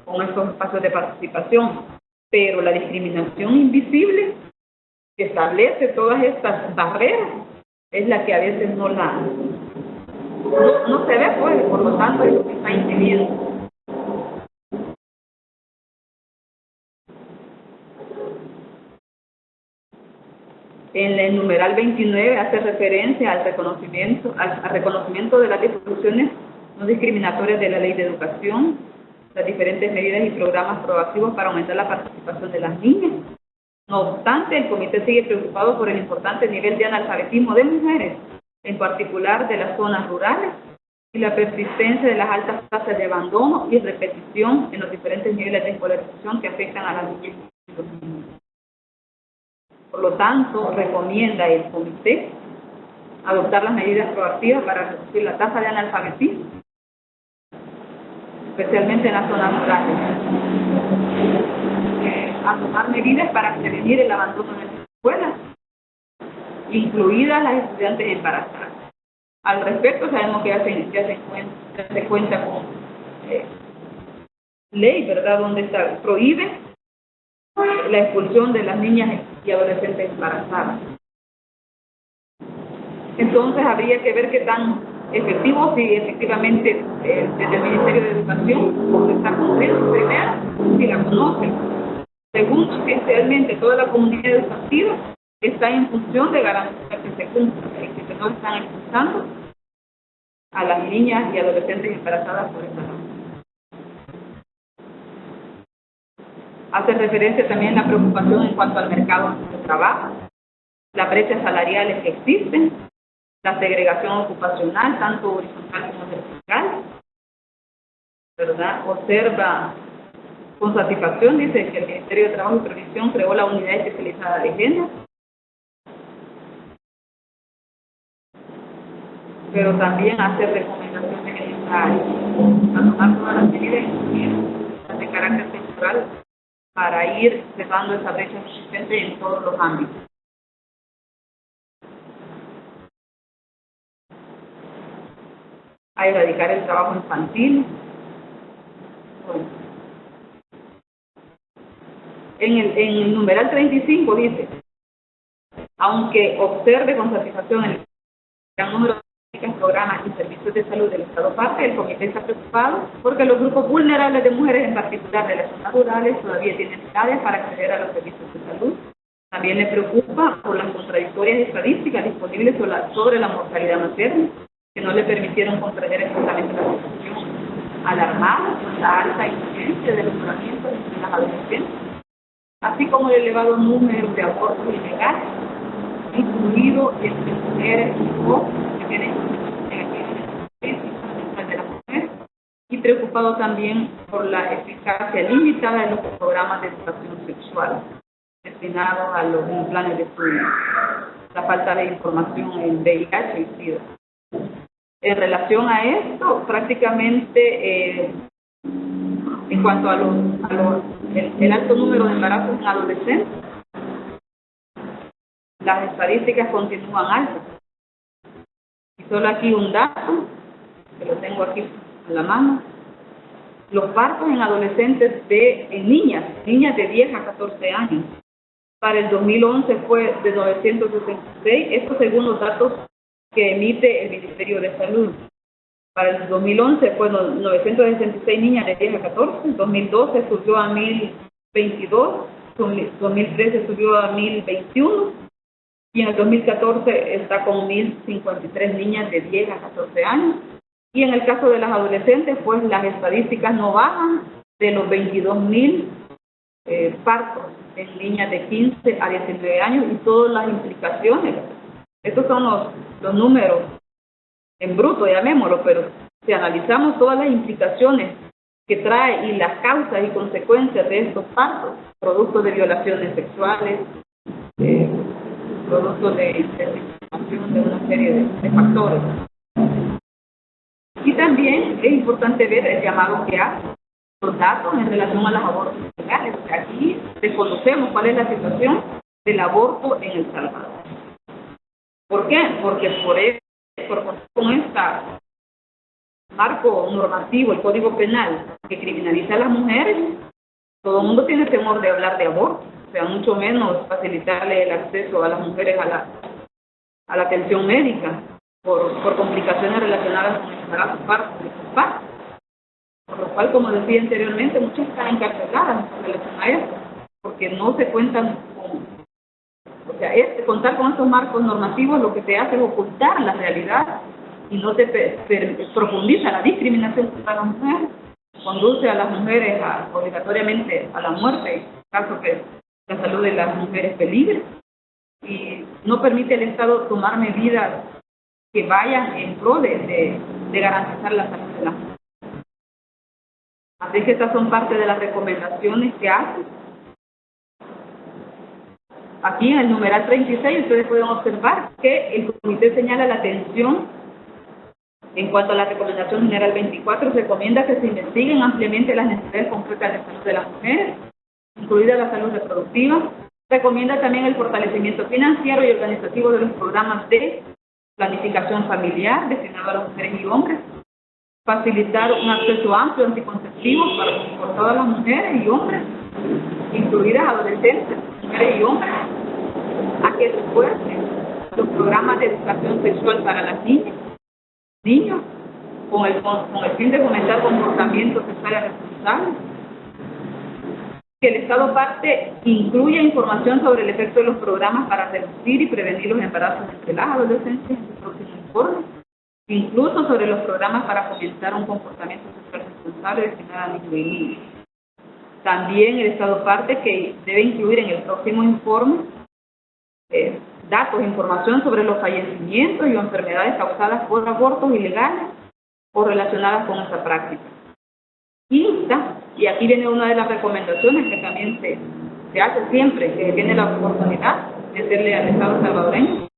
con estos espacios de participación, pero la discriminación invisible que establece todas estas barreras es la que a veces no se ve, pues, por lo tanto es lo que está impidiendo. En el numeral 29 hace referencia al reconocimiento de las disposiciones no discriminatorias de la Ley de Educación, las diferentes medidas y programas proactivos para aumentar la participación de las niñas. No obstante, el comité sigue preocupado por el importante nivel de analfabetismo de mujeres, en particular de las zonas rurales, y la persistencia de las altas tasas de abandono y repetición en los diferentes niveles de escolarización que afectan a las niñas y los niños. Por lo tanto, recomienda el comité adoptar las medidas proactivas para reducir la tasa de analfabetismo, especialmente en las zonas rurales. A tomar medidas para prevenir el abandono de las escuelas, incluidas las estudiantes embarazadas. Al respecto, sabemos que ya se cuenta con ley, ¿verdad?, donde prohíbe la expulsión de las niñas y adolescentes embarazadas. Entonces, habría que ver qué tan efectivo, si efectivamente desde el Ministerio de Educación se está cumpliendo, primero, si la conocen. Segundo, si realmente toda la comunidad educativa está en función de garantizar que se cumpla y que no están expulsando a las niñas y adolescentes embarazadas por esta razón. Hace referencia también a la preocupación en cuanto al mercado de trabajo, las brechas salariales que existen, la segregación ocupacional, tanto horizontal como vertical, ¿verdad? Observa con satisfacción, dice, que el Ministerio de Trabajo y Previsión creó la Unidad Especializada de Género, pero también hace recomendaciones necesarias a tomar todas las medidas de carácter temporal para ir cerrando esa brecha existente en todos los ámbitos. A erradicar el trabajo infantil. En el numeral 35 dice, aunque observe con satisfacción el gran número de programas y servicios de salud del Estado parte, el comité está preocupado porque los grupos vulnerables de mujeres, en particular de las zonas rurales, todavía tienen dificultades para acceder a los servicios de salud. También le preocupa por las contradictorias estadísticas disponibles sobre la mortalidad materna, que no le permitieron contraer exactamente la situación alarmada por la alta incidencia de los tratamientos entre las adolescentes, así como el elevado número de abortos ilegales, incluido entre mujeres y jóvenes que tienen de la mujer, y preocupado también por la eficacia limitada de los programas de educación sexual destinados a los planes de estudio, la falta de información en VIH y SIDA. En relación a esto, prácticamente en cuanto a el alto número de embarazos en adolescentes, las estadísticas continúan altas. Y solo aquí un dato, que lo tengo aquí en la mano. Los partos en adolescentes en niñas de 10 a 14 años, para el 2011 fue de 966, esto según los datos que emite el Ministerio de Salud. Para el 2011 fue 966 niñas de 10 a 14, en 2012 subió a 1022, en 2013 subió a 1021, y en el 2014 está con 1053 niñas de 10 a 14 años. Y en el caso de las adolescentes, pues las estadísticas no bajan de los 22.000 partos en niñas de 15 a 19 años y todas las implicaciones. Estos son los números en bruto, llamémoslo, pero Si analizamos todas las implicaciones que trae y las causas y consecuencias de estos partos, producto de violaciones sexuales, producto de discriminación, de una serie de factores. Y también es importante ver el llamado que hace los datos en relación a los abortos legales. Aquí desconocemos cuál es la situación del aborto en El Salvador. ¿Por qué? Porque con este marco normativo, el Código Penal, que criminaliza a las mujeres, todo el mundo tiene temor de hablar de aborto, o sea, mucho menos facilitarle el acceso a las mujeres a la atención médica por complicaciones relacionadas con el embarazo, parto y posparto. Por lo cual, como decía anteriormente, muchas están encarceladas en relación a esto, porque no se cuentan con... O sea, contar con estos marcos normativos lo que te hace es ocultar la realidad y no te profundiza la discriminación contra las mujeres, conduce a las mujeres obligatoriamente a la muerte, en caso que la salud de las mujeres peligre, y no permite al Estado tomar medidas que vayan en pro de garantizar la salud de las mujeres. Así que estas son parte de las recomendaciones que hace. Aquí en el numeral 36 ustedes pueden observar que el comité señala la atención en cuanto a la recomendación general 24, recomienda que se investiguen ampliamente las necesidades concretas de salud de las mujeres, incluida la salud reproductiva. Recomienda también el fortalecimiento financiero y organizativo de los programas de planificación familiar destinados a las mujeres y hombres, facilitar un acceso amplio a anticonceptivos por todas las mujeres y hombres, incluidas adolescentes, mujeres y hombres, a que refuerce los programas de educación sexual para las niños, con el fin de fomentar comportamientos sexuales responsables. Que el Estado parte incluya información sobre el efecto de los programas para reducir y prevenir los embarazos entre las adolescentes en su próximo informe, incluso sobre los programas para fomentar un comportamiento sexual responsable destinado a niños y niñas. También el Estado parte que debe incluir en el próximo informe datos e información sobre los fallecimientos y enfermedades causadas por abortos ilegales o relacionadas con esta práctica. Insta, y aquí viene una de las recomendaciones que también se hace siempre que tiene la oportunidad de hacerle al Estado salvadoreño,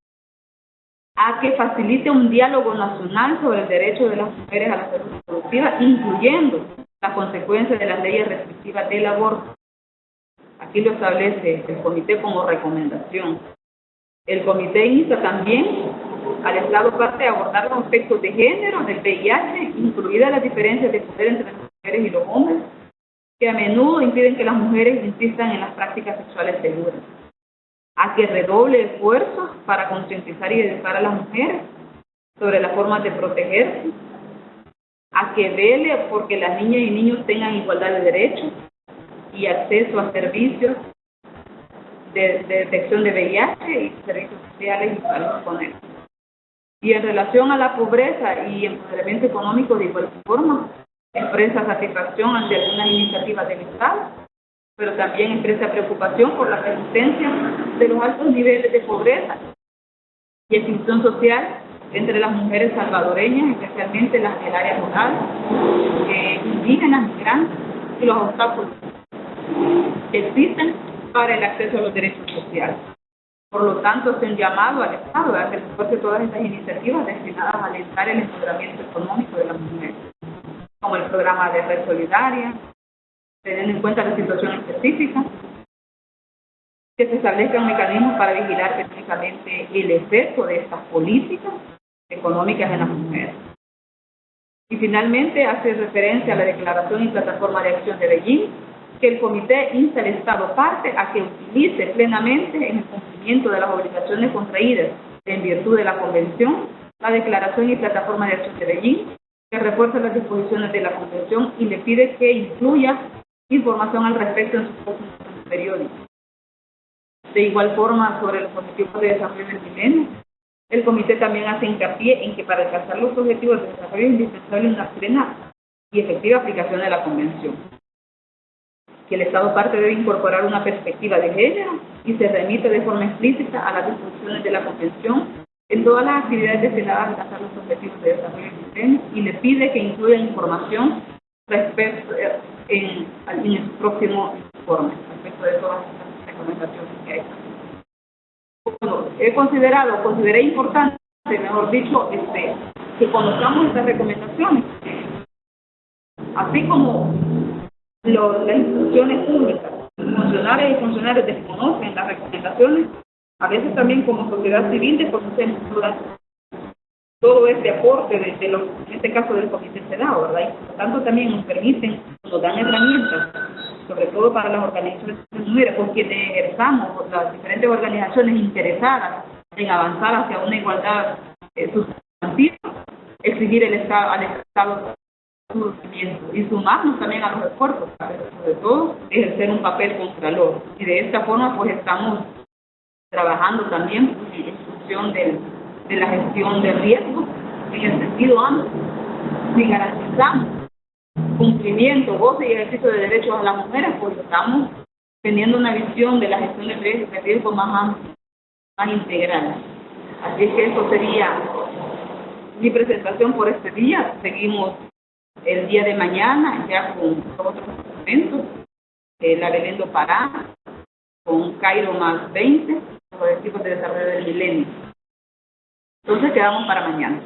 a que facilite un diálogo nacional sobre el derecho de las mujeres a la salud reproductiva, incluyendo las consecuencias de las leyes restrictivas del aborto. Aquí lo establece el comité como recomendación. El comité insta también al Estado parte a abordar los aspectos de género del VIH, incluidas las diferencias de poder entre las mujeres y los hombres, que a menudo impiden que las mujeres insistan en las prácticas sexuales seguras. A que redoble esfuerzos para concientizar y educar a las mujeres sobre las formas de protegerse. A que vele porque las niñas y niños tengan igualdad de derechos y acceso a servicios de detección de VIH y servicios sociales y para suponer. Y en relación a la pobreza y empoderamiento económico, de igual forma, expresa satisfacción ante algunas iniciativas del Estado, pero también expresa preocupación por la persistencia de los altos niveles de pobreza y exclusión social entre las mujeres salvadoreñas, especialmente las del área rural, indígenas, migrantes, y los obstáculos que existen para el acceso a los derechos sociales. Por lo tanto, es un llamado al Estado a que refuerce todas estas iniciativas destinadas a alentar el empoderamiento económico de las mujeres, como el programa de Red Solidaria, teniendo en cuenta la situación específica, que se establezcan mecanismos para vigilar técnicamente el efecto de estas políticas económicas en las mujeres. Y finalmente hace referencia a la Declaración y Plataforma de Acción de Beijing, que el Comité insta al Estado parte a que utilice plenamente en el cumplimiento de las obligaciones contraídas en virtud de la Convención, la Declaración y Plataforma de Acción de Beijing, que refuerza las disposiciones de la Convención y le pide que incluya información al respecto en sus próximos periódicos. De igual forma, sobre los objetivos de desarrollo del milenio, el Comité también hace hincapié en que para alcanzar los objetivos de desarrollo es indispensable una plena y efectiva aplicación de la Convención. Que el Estado parte debe incorporar una perspectiva de género y se remite de forma explícita a las disposiciones de la Convención en todas las actividades destinadas a alcanzar los objetivos de desarrollo CONICET y le pide que incluya información respecto en su próximo informe, respecto de todas las recomendaciones que hay. Bueno, consideré importante, mejor dicho, que conozcamos estas recomendaciones, así como las instituciones públicas, funcionarios y funcionarios desconocen las recomendaciones, a veces también como sociedad civil desconocemos todo este aporte en este caso del Comité CEDAW, ¿verdad? Y por lo tanto también nos dan herramientas, sobre todo para las organizaciones de mujeres, con quienes ejerzamos, las diferentes organizaciones interesadas en avanzar hacia una igualdad sustantiva, exigir al Estado su conocimiento y sumarnos también a los esfuerzos, pero sobre todo ejercer un papel contralor. Y de esta forma pues estamos trabajando también en función de la gestión del riesgo en el sentido amplio. Si garantizamos cumplimiento, goce y ejercicio de derechos a las mujeres, pues estamos teniendo una visión de la gestión de riesgo más amplia, más integral. Así es que eso sería mi presentación por este día. Seguimos el día de mañana ya con otros documentos, la Belén do Pará, con Cairo más 20, los objetivos de desarrollo del milenio. Entonces quedamos para mañana.